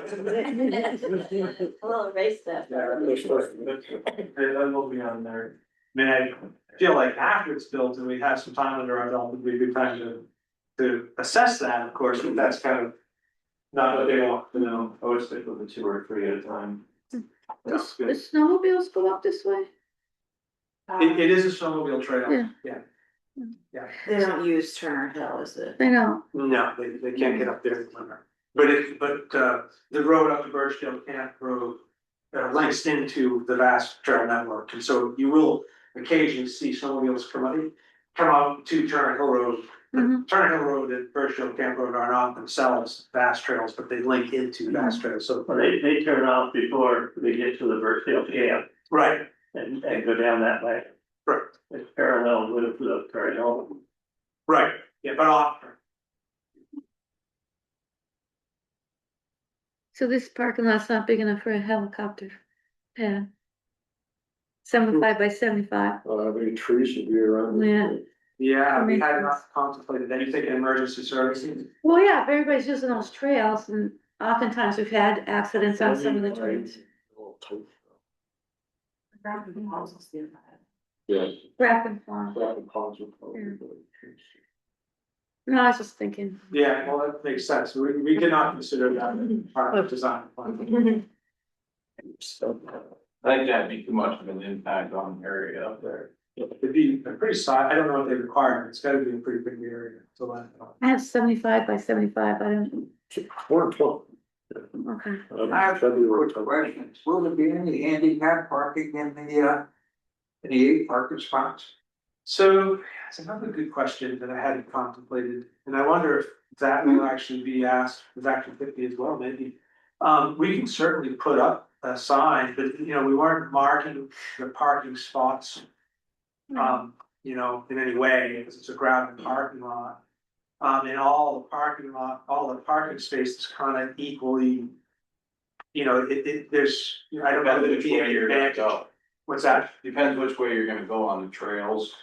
We'll erase that. That will be on there. I mean, I feel like after it's built and we have some time under our belt, it'd be a good time to assess that, of course, but that's kind of not what they want to know. I would stick with the 2 or 3 at a time. That's The good. snowmobiles go up this way? It is a snowmobile trail, Yeah. yeah. They don't use Turner Hill, is it? I know. No, they can't get up there in the winter. But the road up to Birchdale Camp Road links into the vast trail network, and so you will occasionally see snowmobiles come out to Turner Hill Road. Mhm. Turner Hill Road and Birchdale Camp Road are not themselves vast trails, but they link into vast trails, so. Well, they turn off before they get to the Birchdale camp Right, and go down that way. right, It's parallel with the Turner Hill. right, yeah, but often. So this parking lot's not big enough for a helicopter pad. 75 by 75. How many trees should be around? Yeah. Yeah, we had not contemplated anything in emergency services. Well, yeah, if everybody's using those trails and oftentimes we've had accidents on some of the trails. Yeah. Rapid farm. Rapid ponds would probably Yeah. be good. No, I was just thinking. Yeah, well, that makes sense. We cannot consider that part of design. I think that'd be too much of an impact on the area up there. It'd be a pretty size, I don't know what they require, it's gotta be a pretty big area to land on. I have 75 by 75. I don't, 412. okay. I have February quick questions. Will there be any handicap parking in the 8 parking spots? So, it's another good question that I hadn't contemplated, and I wonder if that will actually be asked with Act 50 as well, maybe. We can certainly put up a sign, but we weren't marking the parking spots. you know, in any way, because it's a grounded parking lot. And all the parking spaces kind of equally, you know, there's, I don't know that it'd be an advantage. What's that? Depends which way you're gonna go on the trails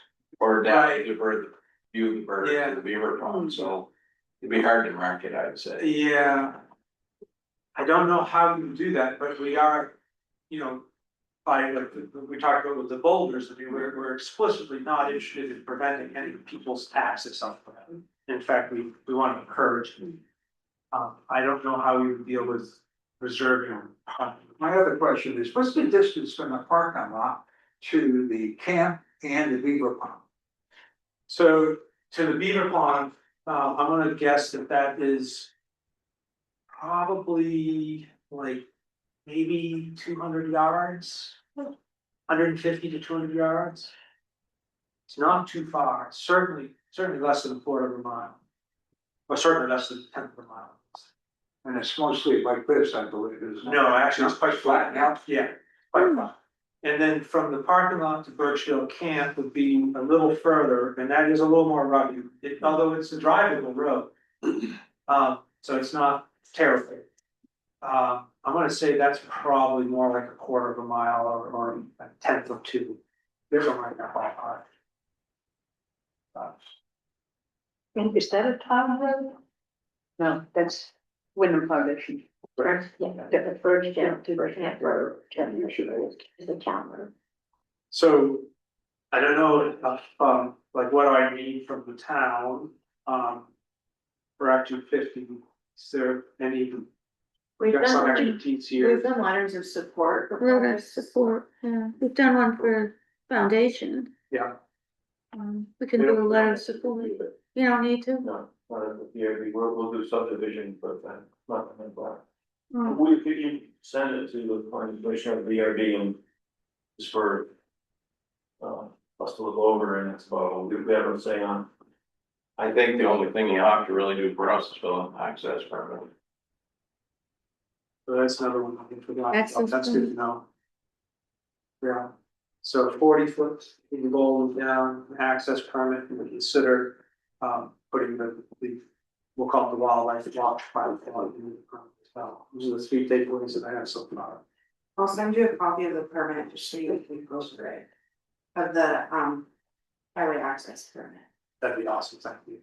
or down to bird, view the bird, Yeah. the beaver pond, so it'd be hard to market, I'd say. Yeah. I don't know how you do that, but we are, you know, by like, we talked about with the boulders, I mean, we're explicitly not interested in preventing any people's access on them. In fact, we want to encourage them. I don't know how you deal with reserving. My other question is, what's the distance from the parking lot to the camp and the beaver pond? So to the beaver pond, I'm gonna guess that is probably like maybe 200 yards, 150 to 200 yards. It's not too far, it's certainly less than a quarter of a mile. Or certainly less than a tenth of a mile. And it's mostly like this, I believe, isn't it? No, actually, it's quite flat now. now, yeah, quite flat. And then from the parking lot to Birchdale Camp would be a little further, and that is a little more rugged, although it's a drivable road. So it's not terrible. I'm gonna say that's probably more like a quarter of a mile or a tenth of two. There's a right now ballpark. And is that a town road? No, that's Wyndham Foundation. Correct. Yeah, the first down to the camp road, is the town road. So, I don't know, like what do I need from the town, for Act 250, is there any, We've got some done, expertise here? We've done letters of support. we're gonna support, yeah, we've done one for foundation. Yeah, We can do a letter of support, you don't need to. No, we'll do subdivision, but not like that. Oh, We could, you send it to the planning commissioner of VRD and just for us to look over, and it's about, all we have to say on. I think the only thing you have to really do for us is fill in access permit. so that's another one I forgot, Access that's good to know. Yeah, so 40 foot in the goal down, access permit, and we consider, putting we'll call it the wildlife watch private in the permit as well. Those are the three takeaways that I have so far. I'll send you a copy of the permit just so you can go through it. Of the highway access permit. That'd be awesome, thank you.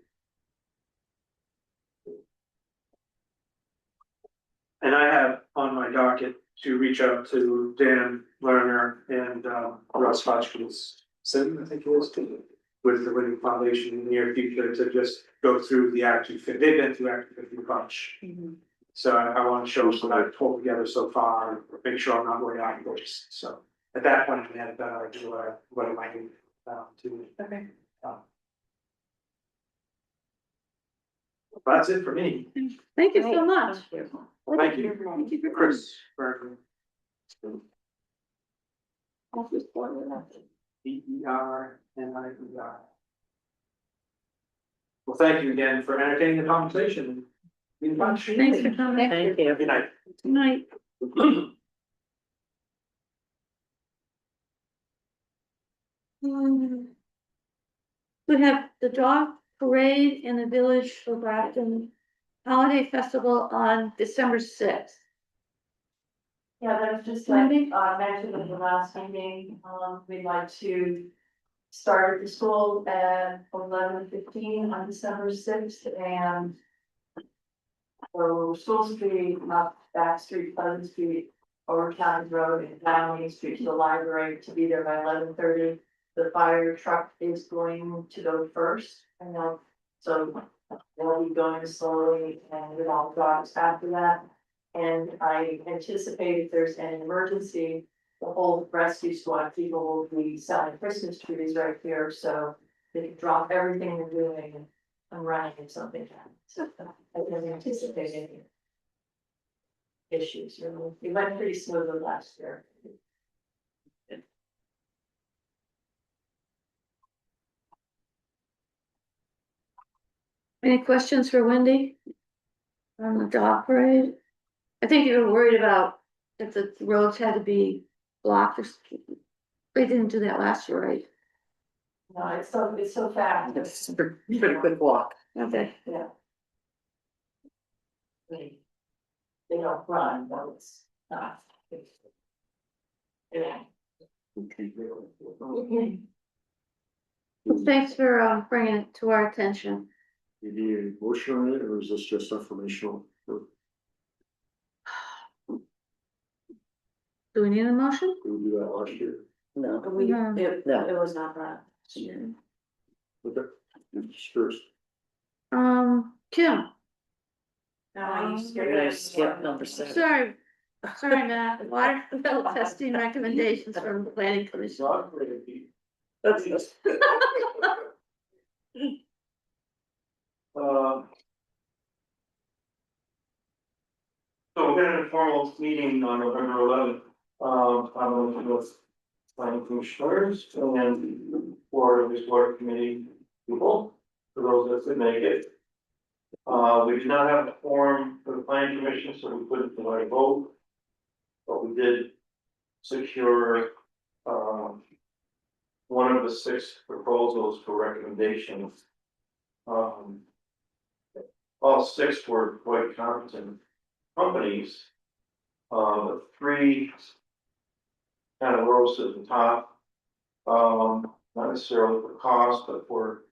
And I have on my docket to reach out to Dan Lerner and Russ Hotchkiss, Sim, I think it is, with the Winning Foundation in the near future to just go through the Act 250. They've been through Act 250 a bunch. So I want to show what I've pulled together so far, and make sure I'm not way out of course. So at that point, we had a better idea what am I doing to. Okay. That's it for me. thank you so much. Thank you. Thank you for Chris Berger, BERNIER. Well, thank you again for entertaining the conversation. Be in touch. Thanks for coming. Thank you. Good night. Good night. We have the dog parade in the village for Grafton Holiday Festival on December 6th. Yeah, that was just like, mentioned in the last meeting, we'd like to start at the school at 11:15 on December 6th, and so School Street, up Back Street, Pleasant Street, over County Road, and down Main Street to the library to be there by 11:30. The fire truck is going to go first, and then, so they'll be going slowly, and with all dogs after that. And I anticipate if there's an emergency, the whole rescue squad people will be selling Christmas trees right here, so they can drop everything they're doing and running if something happens. So I don't anticipate any issues, really. It went pretty smoothly last year. Any questions for Wendy? On the dog parade? I think you were worried about if the roads had to be blocked or, they didn't do that last year, right? No, it's so fast. It's a pretty quick walk. Okay. Yeah. They don't run, but it's not. Yeah. Okay. Well, thanks for bringing it to our attention. You need a motion on it, or is this just informational? Or Do we need a motion? did we do that last year? No, No. no. It was not that. Okay, just curious. Kim, No, you We're gonna skip number 7. sorry, Matt, water bill testing recommendations from the planning commission. That's, So we had an informal meeting on November 11th, with planning commissioners and board of this board committee people, for those that could make it. We did not have a forum for the planning commission, so we couldn't provide a vote. But we did secure, one of the 6 proposals for recommendations. All 6 were quite competent companies. 3 kind of rose to the top. Not necessarily for cost, but for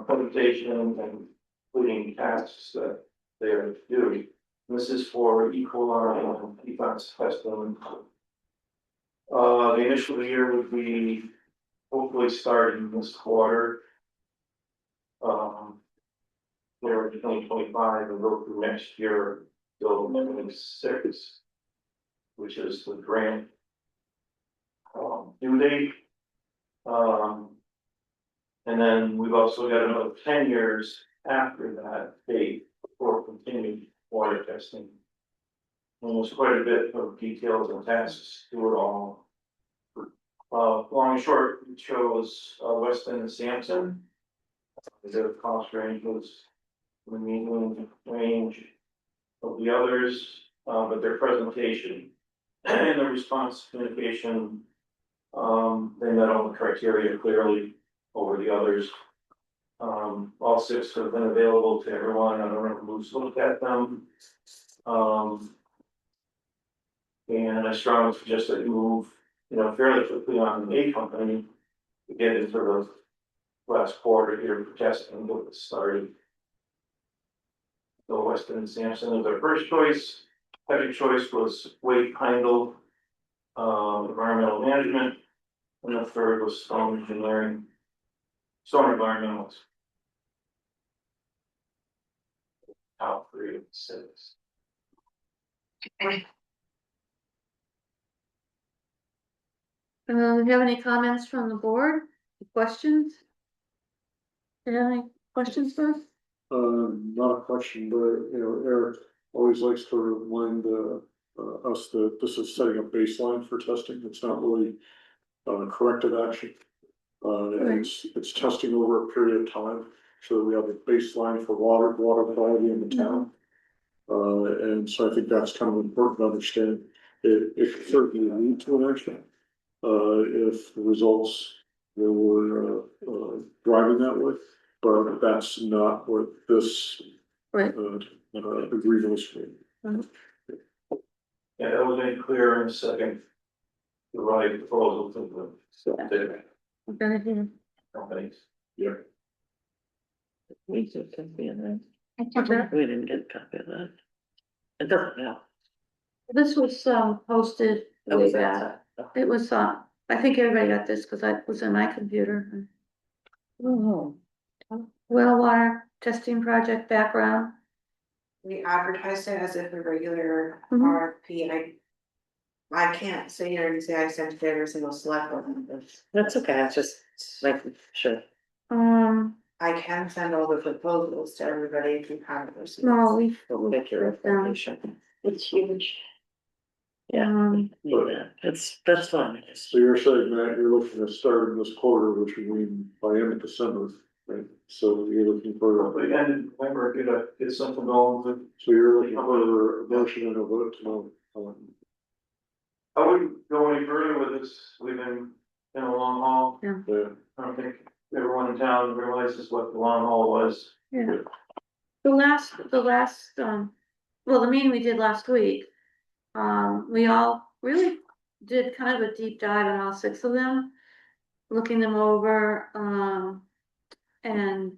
presentation and including tasks that they are to do. This is for equal and defense testing. The initial year would be hopefully starting this quarter. There in 2025 and go through next year till 2026, which is the grant due date. And then we've also got another 10 years after that date for continued water testing. And there's quite a bit of details and tasks to it all. Long and short, it shows Weston and Sampson. Their cost range was the median range of the others, but their presentation and the response communication, they met all the criteria clearly over the others. All 6 have been available to everyone. I don't know who's looked at them. And I strongly suggest that you move, fairly quickly on the A company to get into the last quarter here for testing and get it started. So Weston and Sampson is our first choice. Second choice was Wade Heindel, environmental management, and the third was Stone Engineering, Stone Environmentals. Top 3 of 6. Do you have any comments from the board? Questions? Do you have any questions for us? Not a question, but Eric always likes to remind us that this is setting a baseline for testing. It's not really corrective action. It's testing over a period of time, so that we have a baseline for water quality in the town. And so I think that's kind of important to understand. It certainly lead to an action. If the results were driving that way, but that's not what this agreement is for. Yeah, that was made clear in the second. The right proposal to the companies. Yeah. we took a copy of that. Okay. We didn't get a copy of that. It doesn't matter. This was posted Oh, way was that back. that? It was I think everybody got this because I was on my computer. Oh, Well water testing project background. We advertised it as if a regular Mhm. RFP. I can't sit here and say I sent it to every single select board member. that's okay, I just making sure. I can send all the proposals to everybody if you haven't received. No, we. We'll get your information. It's huge. Yeah, yeah, that's fine. So you're saying, Matt, you're looking at starting this quarter, which would mean by end of December, right? So you're looking for, But again, remember, get something going with. so you're looking for a motion and a vote to I wouldn't go any further with this. We've been in a long haul. yeah. don't think everyone in town realizes what the long haul was. Yeah. The last, well, the meeting we did last week, we all really did kind of a deep dive on all 6 of them. Looking them over, and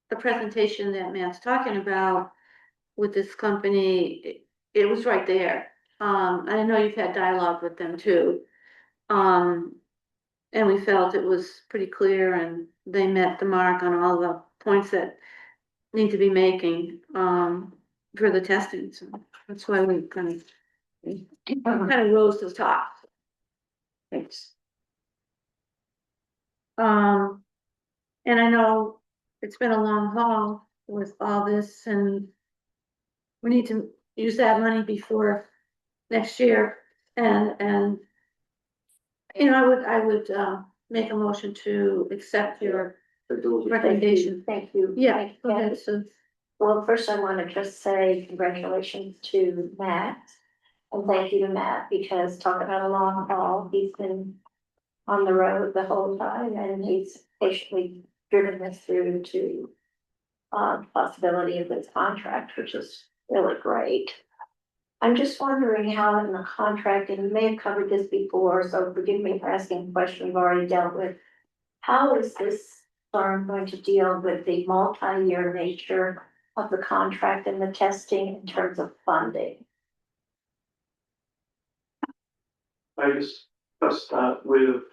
the presentation that Matt's talking about with this company, it was right there. I know you've had dialogue with them too. And we felt it was pretty clear and they met the mark on all the points that need to be making, for the testing, so that's why we kind of rose to the top. Thanks. And I know it's been a long haul with all this and we need to use that money before next year and you know, I would make a motion to accept your recommendation. Thank you. Yeah, go ahead, so. Well, first I want to just say congratulations to Matt. And thank you to Matt, because talk about a long haul, he's been on the road the whole time and he's patiently driven us through to possibility of this contract, which is really great. I'm just wondering how in the contract, and you may have covered this before, so forgive me for asking a question we've already dealt with. How is this firm going to deal with the multi-year nature of the contract and the testing in terms of funding? I discussed that with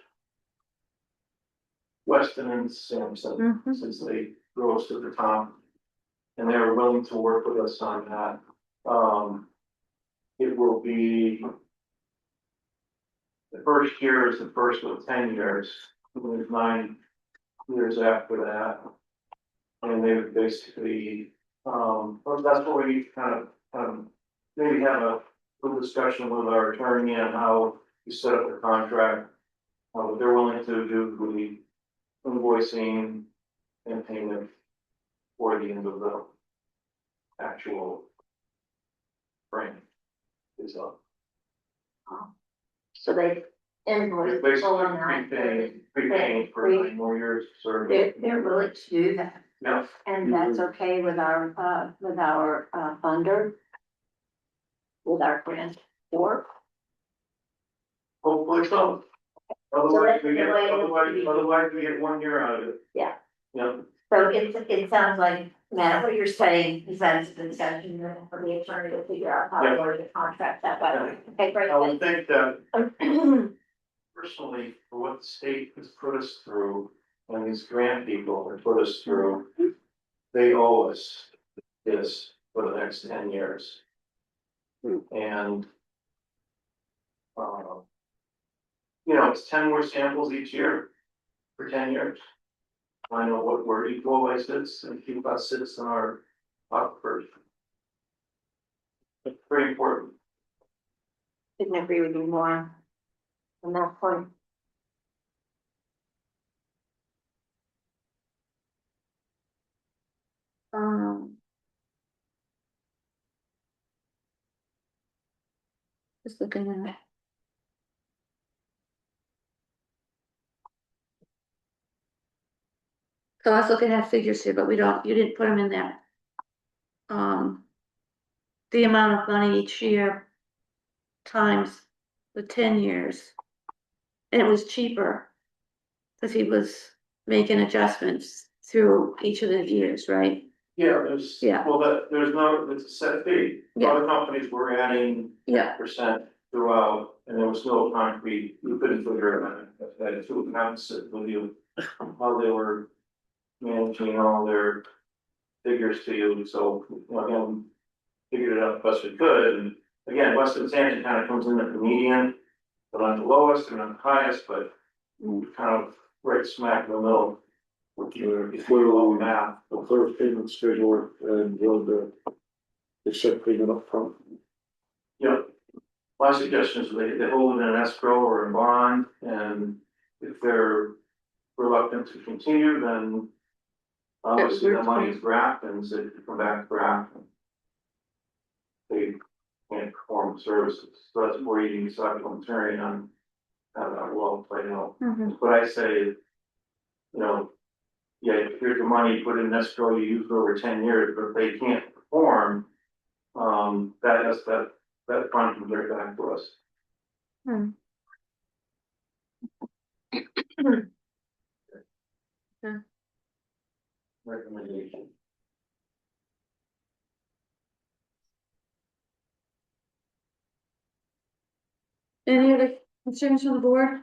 Weston and Sampson, since they rose to the top. And they were willing to work with us on that. It will be, the first year is the first of 10 years, and there's 9 years after that. And they would basically, well, that's what we need to kind of, maybe have a little discussion with our attorney on how we set up the contract. What they're willing to do the invoicing and payment for the end of the actual frame is up. So they invoice Basically full amount. prepaying for 9 more years of service. They're willing to do that. Yeah. And that's okay with our funder? With our grant work? Hopefully so. Otherwise we get 1 year out of it. Yeah. Yeah. So it sounds like, Matt, what you're saying is that it's a discussion for the attorney to figure out how to work the contract that way. Okay, great. I would think that personally, for what the state has put us through, and these grant people have put us through, they owe us this for the next 10 years. And, you know, it's 10 more samples each year for 10 years. I know where E. coli sits and PFAS sits in our aquifers. It's pretty important. Couldn't agree with you more on that point. Just looking at it. So I was looking at figures here, but you didn't put them in there. The amount of money each year times the 10 years. And it was cheaper. Cause he was making adjustments through each of the years, right? Yeah, Yeah. It's a set fee. Yeah. Other companies were adding Yeah. percent throughout, and there was no concrete, you couldn't figure it out. I had 2 accounts sit with you, how they were managing all their figures to you, so, again, figured it out best we could, and again, Weston Sampson kind of comes in at the median, but not the lowest and not the highest, but kind of right smack in the middle. With your low math. A clear payment schedule and will the accept payment up front. Yep. My suggestion is they hold it in an escrow or a bond, and if they're reluctant to continue, then obviously the money is wrapped, and so if you come back wrapped, they can't perform the services. So that's where you decide to attorney on how that will play out. But I say you know, yeah, here's the money, put it in escrow, you use it over 10 years, but if they can't perform, that fund comes right back to us. Hmm. Recommendation. Any other concerns from the board?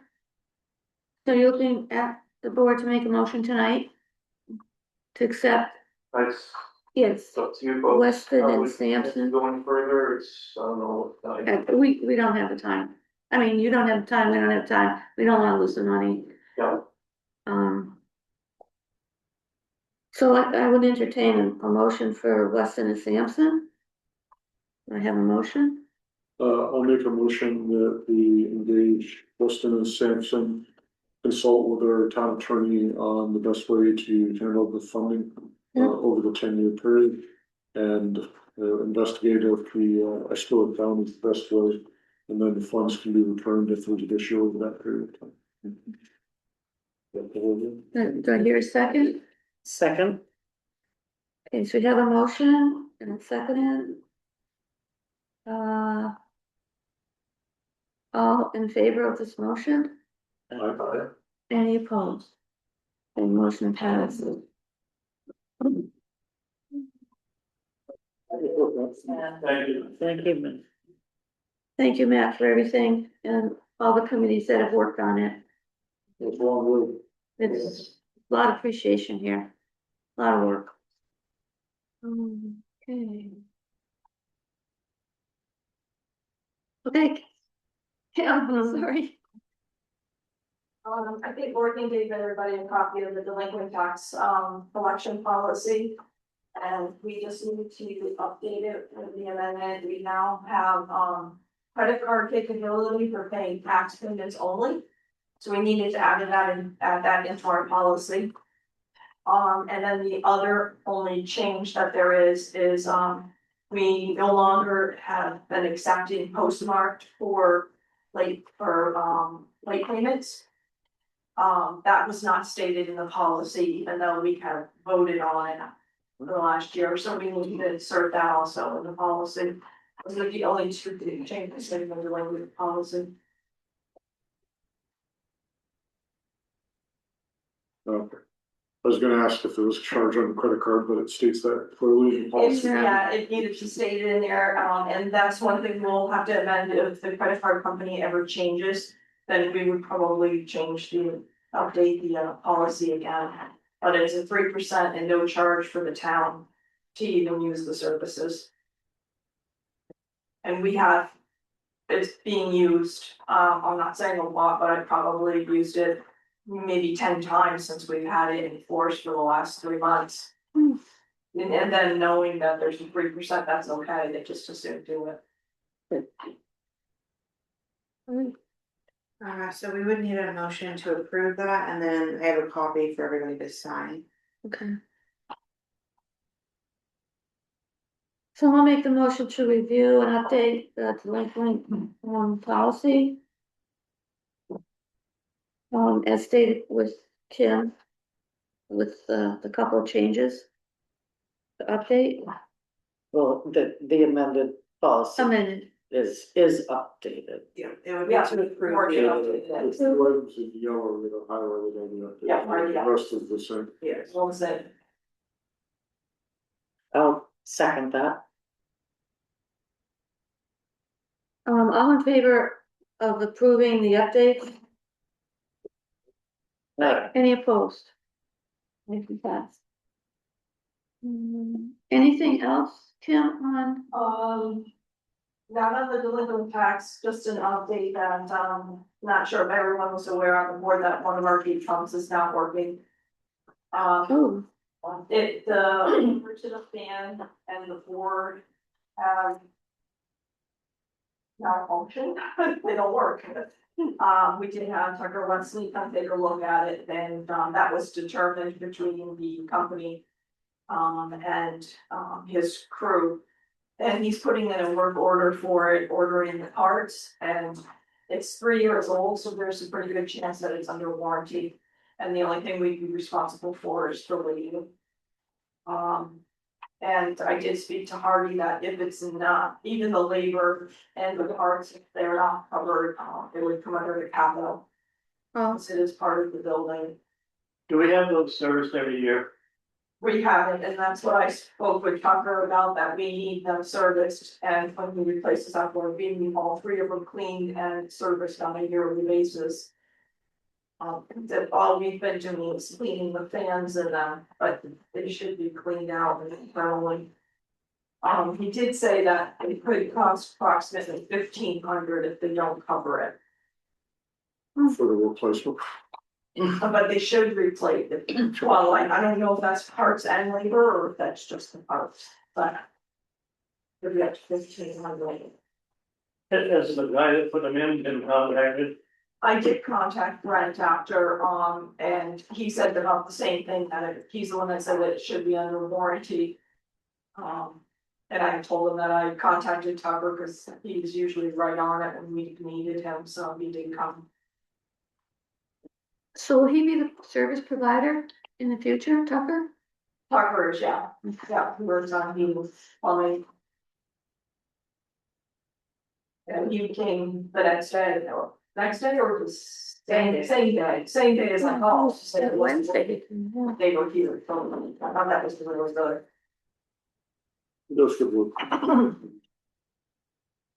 So you're looking at the board to make a motion tonight? To accept, That's yes, up to you folks. Weston How and would- Sampson. Going further, I don't know. We don't have the time. I mean, you don't have time, we don't have time, we don't wanna lose the money. Yeah, Um. So I would entertain a motion for Weston and Sampson. I have a motion, I'll make a motion that we engage Weston and Sampson, consult with our town attorney on the best way to handle the funding over the 10-year period. And investigate if the escrow account is the best way, and then the funds can be returned if there's an issue over that period of time. do I hear a second? Second, Okay, so we have a motion and a second. All in favor of this motion? Any opposed? And motion passes. thank you. thank you. Thank you, Matt, for everything and all the committees that have worked on it. It's a long way. It's a lot of appreciation here, a lot of work. Okay. Okay. Yeah, I'm sorry. I think Courtney gave everybody a copy of the delinquent tax, collection policy. And we just need to update it with the amendment. We now have, credit card capability for paying tax payments only. So we needed to add that into our policy. And then the other only change that there is, we no longer have been accepting postmarked for late payments. That was not stated in the policy, even though we have voted on it the last year, so we need to insert that also in the policy. Those are the only two changes in the language policy. Okay. I was gonna ask if there was a charge on the credit card, but it states that clearly in the policy. Yeah, it needed to be stated in there, and that's one thing we'll have to amend if the credit card company ever changes. Then we would probably update the policy again, but it's a 3% and no charge for the town to even use the services. And it's being used, I'm not saying a lot, but I probably used it maybe 10 times since we've had it in force for the last 3 months. And then knowing that there's a 3%, that's okay, they just assume do it. So we would need a motion to approve that, and then I have a copy for everybody to sign. Okay. So I'll make the motion to review and update the delinquent policy. As stated with Kim, with the couple of changes. The update, Well, the amended policy amended, is updated. Yeah, it would Yeah, be to approve. more the- updated. It's the items in yellow that are highlighted on the update. Yeah, right, yeah. The rest is the same. Yes, what was it? I'll second that. all in favor of approving the updates? Any opposed? Motion passed. Anything else, Kim, on? Not on the delinquent tax, just an update that, not sure if everyone was aware on the board that one of our heat pumps is not working. Oh, The bridge of the fan and the board have malfunctioned, they don't work. We did have Tucker Wesley come take a look at it, and, that was determined between the company and his crew. And he's putting in a work order for it, ordering the parts, and it's 3 years old, so there's a pretty good chance that it's under warranty. and the only thing we'd be responsible for is the waiting. And I did speak to Harvey that if it's not, even the labor and the parts, if they're not covered, it would come under the capital. Oh, Since it is part of the building. Do we have those serviced every year? We haven't, and that's what I spoke with Tucker about, that we need them serviced, and when we replace the software, we need all three of them cleaned and serviced on a yearly basis. That all we've been doing is cleaning the fans in them, but they should be cleaned out and thoroughly. He did say that it could cost approximately $1,500 if they don't cover it, For the replacement. but they should replace it. Well, I don't know if that's parts and labor, or if that's just the parts, but. It'd be up to $1,500. Has the guy that put them in been contacted? I did contact Brent after, and he said about the same thing, that he's the one that said that it should be under warranty. And I told him that I contacted Tucker, because he's usually right on it when we needed him, so he did come. so will he be the service provider in the future, Tucker? Tucker is, yeah, he works on, he was plumbing. And he came the next day, or the same day as I called. She said it was Wednesday. They were here, so I thought that was really good. Those good work.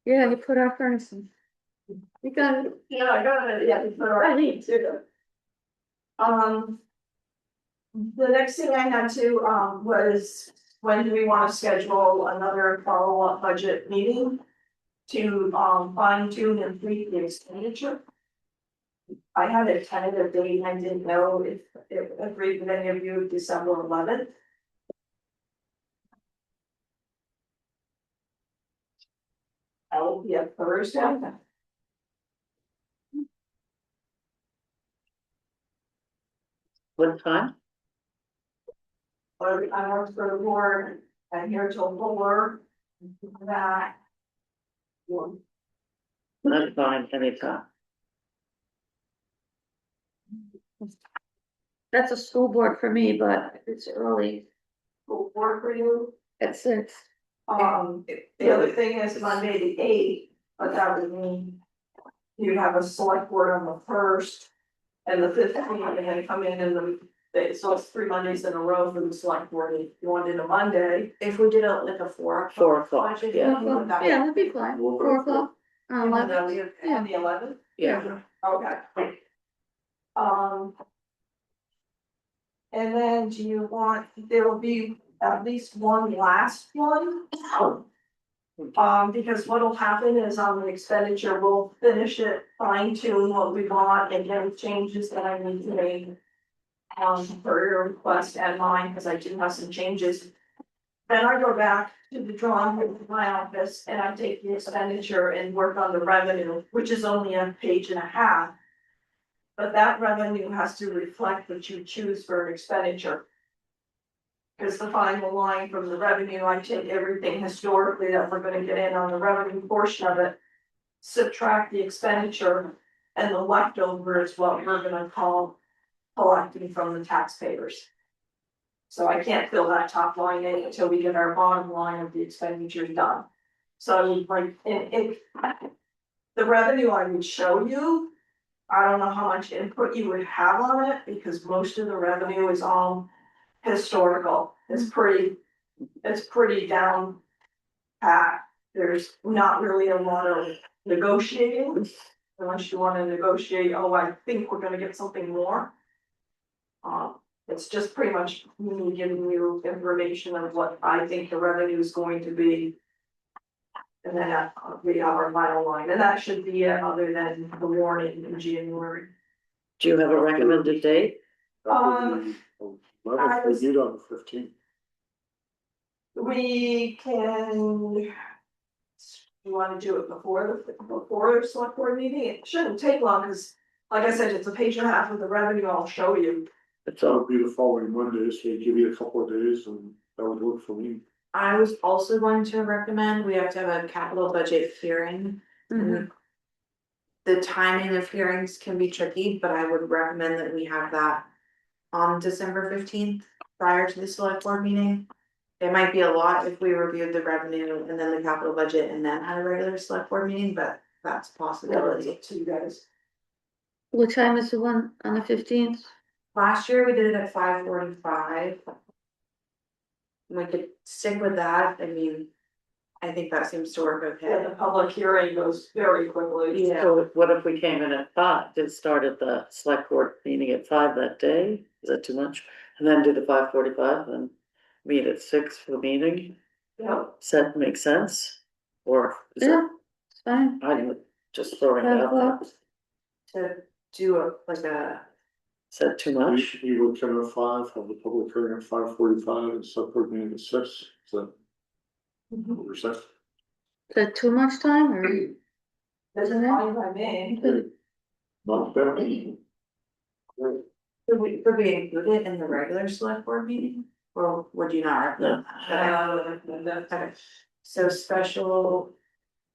Yeah, you put our furnace in. You got it. Yeah, I got it, yeah, but I need to. The next thing I had to, was when do we wanna schedule another follow-up budget meeting? To, fine tune and tweak the expenditure. I had a tentative date, and I didn't know if it agreed with any of you, December 11th. That will be a Thursday. What time? But I work for the board, I'm here till 4. That. One. That's fine, anytime. That's a school board for me, but it's early Will work for you. at 6. The other thing is Monday the 8th, but that would mean. You have a select board on the 1st and the 15th, and then come in so it's 3 Mondays in a row for the select board. If you wanted a Monday. If we did it like a 4 4 o'clock, budget, yeah, would that- Yeah, that'd be fine. 4 o'clock. On 11. the 11th? yeah. Okay. And then do you want, there will be at least one last one? Because what'll happen is on the expenditure, we'll finish it, fine tune what we want, and then changes that I need to make. For your request and mine, because I do have some changes. Then I go back to the drawing board in my office and I take the expenditure and work on the revenue, which is only a page and a half. But that revenue has to reflect what you choose for an expenditure. Because the final line from the revenue, I take everything historically that we're gonna get in on the revenue portion of it. Subtract the expenditure, and the leftover is what we're gonna call collecting from the taxpayers. So I can't fill that top line in until we get our bottom line of the expenditures done. So like, the revenue I would show you, I don't know how much input you would have on it, because most of the revenue is all historical. It's pretty down pat. There's not really a lot of negotiating, unless you wanna negotiate, oh, I think we're gonna get something more. It's just pretty much me giving you information of what I think the revenue is going to be. And then we have our final line, and that should be it, other than the warning in January. Do you have a recommended date? That would be, I was- we meet on the 15th. We can. You wanna do it before the select board meeting? It shouldn't take long, cause like I said, it's a page and a half of the revenue I'll show you. It's That all, would be the following Monday, so give you a couple of days and that would work for me. I was also going to recommend, we have to have a capital budget hearing. The timing of hearings can be tricky, but I would recommend that we have that on December 15th, prior to the select board meeting. It might be a lot if we reviewed the revenue and then the capital budget and then had a regular select board meeting, but that's a possibility. To you guys. What time is the one on the 15th? Last year we did it at 5:45. We could stick with that, I mean, I think that seems to work Yeah, okay. the public hearing goes very quickly. Yeah, So what if we came in at 5, did start at the select board meeting at 5 that day, is that too much? And then do the 5:45 and meet at 6 for the meeting, Yeah, does that make sense? Or is Yeah, it, it's fine. I'm just throwing it out there, to do like a, is that too much? We would come at 5, have the public hearing at 5:45 and select board meeting at 6, is that what you're saying? Is that too much time or? that's Okay. fine by me. Not bad. could we include it in the regular select board meeting? Or would you not recommend that? Okay, so special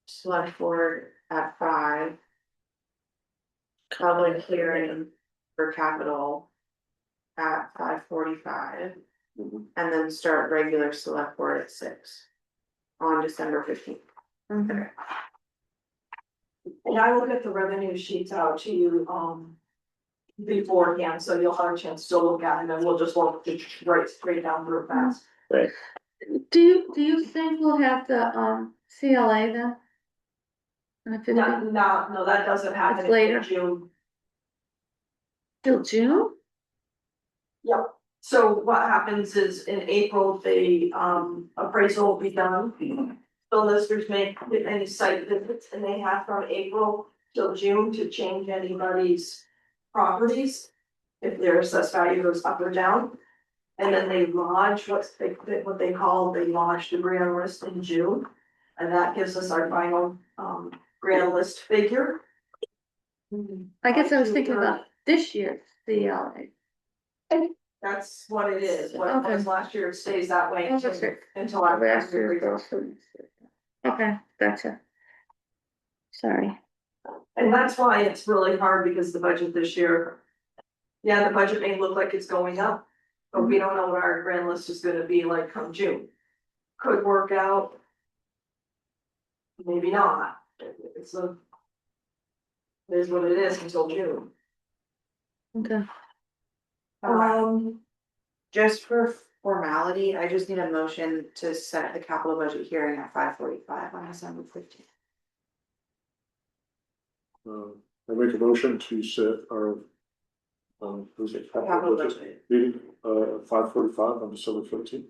select board at 5. Public hearing for capital at 5:45. Mhm. And then start regular select board at 6 on December 15th. Okay. And I will get the revenue sheets out to you, beforehand, so you'll have a chance to look at it, and then we'll just look right straight down real fast. Right, Do you think we'll have the, CLA then? On the 15th, No, that doesn't happen It's later. until June. till June? Yep, so what happens is in April, the appraisal will be done. The listers make any site visits and they have from April till June to change anybody's properties. If their assessed value goes up or down. And then they lodge what they call, they lodge the grand list in June. And that gives us our final grand list figure. I guess I was thinking about this year's CLA. That's what it is, what it was last year, it stays that way Oh, that's right. until after. Last year's also next year. Okay, gotcha. Sorry. And that's why it's really hard because the budget this year. Yeah, the budget may look like it's going up, but we don't know what our grand list is gonna be like come June. Could work out. Maybe not, it's a. It is what it is until June. Okay. Just for formality, I just need a motion to set the capital budget hearing at 5:45 on December 15th. I make a motion to set our, who's it, Capital budget budget. meeting, at 5:45 on December 15th.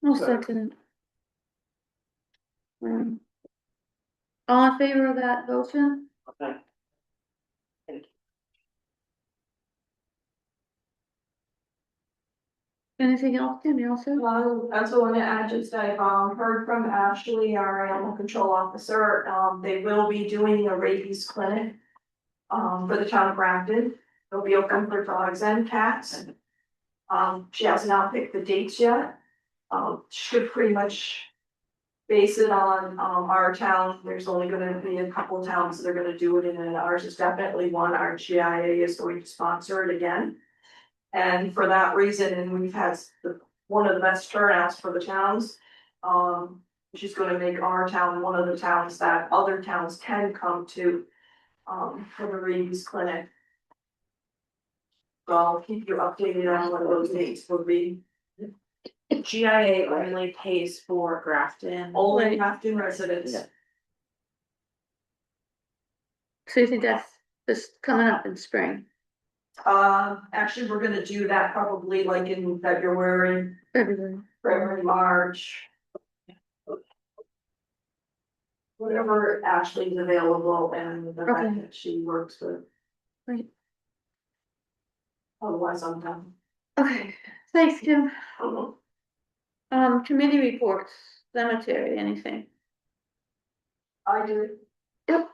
I'll second it. All in favor of that motion? okay. Anything else, Tim, you also? That's the one that I just, heard from Ashley, our animal control officer, they will be doing a rabies clinic. For the town of Grafton, they'll be open for dogs and cats. She has not picked the dates yet. Should pretty much. Base it on, our town, there's only gonna be a couple towns that are gonna do it, and ours is definitely one, our GIA is going to sponsor it again. And for that reason, and we've had one of the best turnouts for the towns. She's gonna make our town one of the towns that other towns can come to, for the rabies clinic. So I'll keep you updated on what those dates will be. GIA only pays for Grafton. Only Right. Grafton residents. Yeah. So you think that's this coming up in spring, Actually, we're gonna do that probably like in February, February? March. Whatever Ashley's available and the fact Okay. that she works with. Right. Otherwise, I'm done. Okay, thanks, Kim. Committee reports, cemetery, anything? I do. Yep.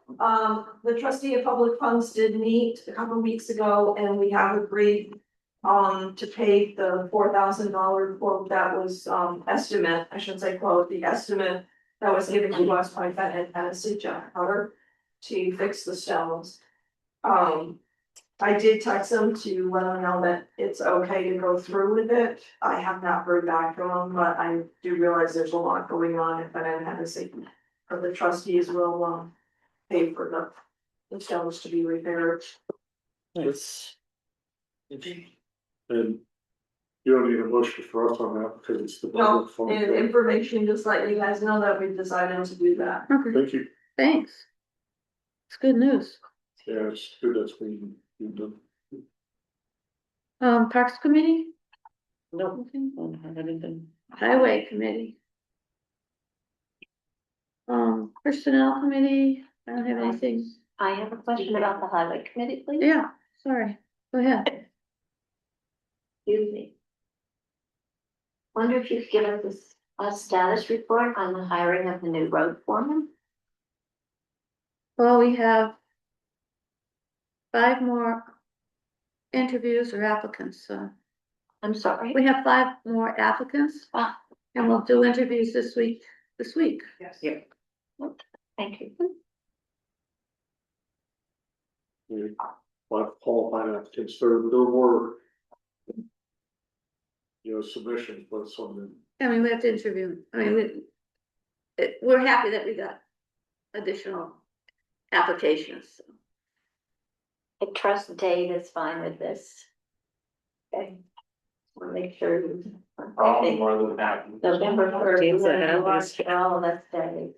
The trustee of public funds did meet a couple of weeks ago and we have agreed. To pay the $4,000 quote that was, estimate, I shouldn't say quote, the estimate. That was given to us by Bennett and Tennessee John Carter to fix the stones. I did text them to let them know that it's okay to go through with it. I have not heard back from them, but I do realize there's a lot going on, but I had to say, or the trustees will, pay for the stones to be repaired. It's. And you don't need a motion for us on that because it's the Well, public fund. and information, just let you guys know that we decided to do that. Okay, Thank you. thanks. It's good news. Yeah, it's good that's being done. Parks Committee? Nope, Okay. don't have anything. Highway Committee. Personnel Committee, I don't have anything. I have a question about the highway committee, please. Yeah, sorry, go ahead. Excuse me. Wonder if you could give us a status report on the hiring of the new road foreman? Well, we have 5 more interviews or applicants, so I'm sorry. we have 5 more applicants. Ah. And we'll do interviews this week. Yes. Yeah. Thank you. We want qualified applicants, there are more. You know, submissions, but some. I mean, we have to interview, I mean, we're happy that we got additional applications. So. I trust Dave is fine with this. Okay. We'll make sure. Probably more than happy. November first. Dave's ahead of us. Oh, that's Dave.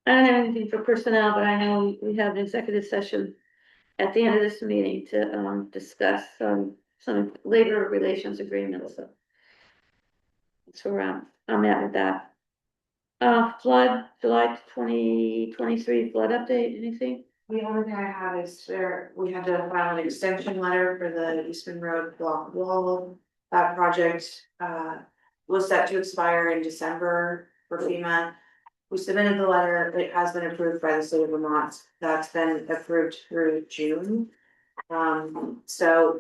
I don't have anything for personnel, but I know we have an executive session at the end of this meeting to, discuss, some labor relations agreements, so. That's where I'm at with that. Flood, July 2023 flood update, anything? The only thing I have is we had to file an extension letter for the Eastman Road block wall. That project, was set to expire in December for FEMA. We submitted the letter, it has been approved by the state of Vermont, that's been approved through June. So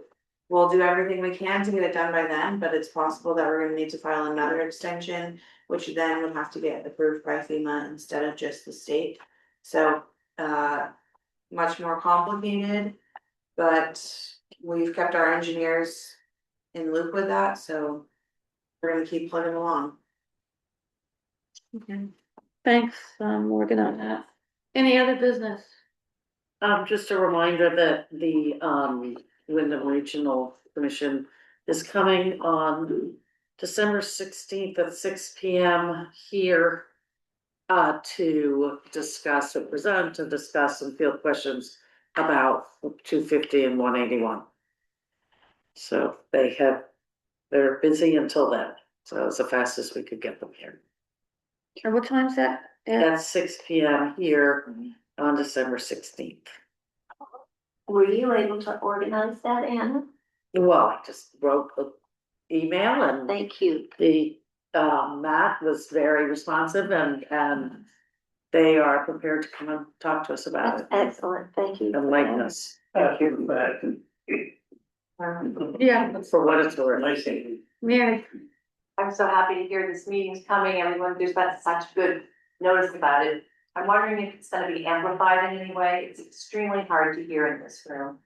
we'll do everything we can to get it done by then, but it's possible that we're gonna need to file another extension, which then would have to get approved by FEMA instead of just the state. So, much more complicated, but we've kept our engineers in loop with that, so we're gonna keep plugging along. Okay. Thanks, Morgan, on that. Any other business? Just a reminder that the Wyndham Regional Commission is coming on December 16th at 6 p.m. here. To discuss and present and discuss and field questions about 250 and 181. So they're busy until then, so it's the fastest we could get them here. Or what time's that? At 6 p.m. here on December 16th. Were you able to organize that, Anna? Well, I just wrote an email and Thank you. Matt was very responsive and they are prepared to come and talk to us about That's it. excellent, thank you. Enlighten us. Yeah, For what it's worth. Mary, I'm so happy to hear this meeting's coming, everyone, there's been such good notice about it. I'm wondering if it's gonna be amplified in any way, it's extremely hard to hear in this room.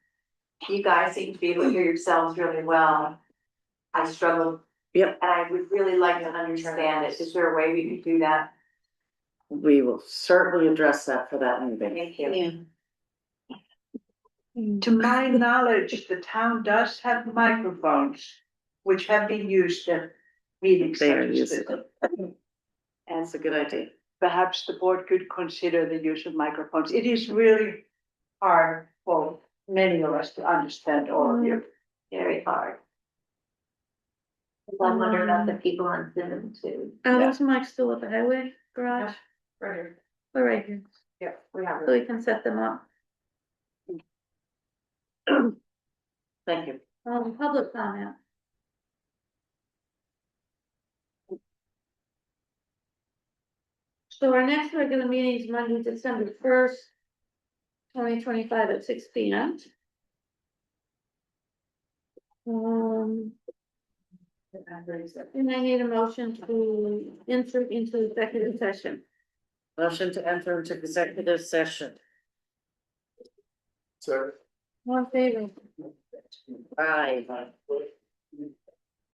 You guys seem to be able to hear yourselves really well. I struggle. Yep. And I would really like to understand it, is there a way we could do that? We will certainly address that for that meeting. Thank you. To my knowledge, the town does have microphones which have been used at meetings They such are as used. this. And That's a good idea. perhaps the board could consider the use of microphones. It is really hard for many of us to understand all of you. Very hard. I wonder about the people on Zoom too. this mic's still at the highway garage, Right here. we're right here, Yeah, we have so it. we can set them up. Thank you. Public comment. So our next regular meeting is Monday, December 1st, 2025 at 6 p.m. And I need a motion to enter into executive session. Motion to enter into executive session. One favor. Aye.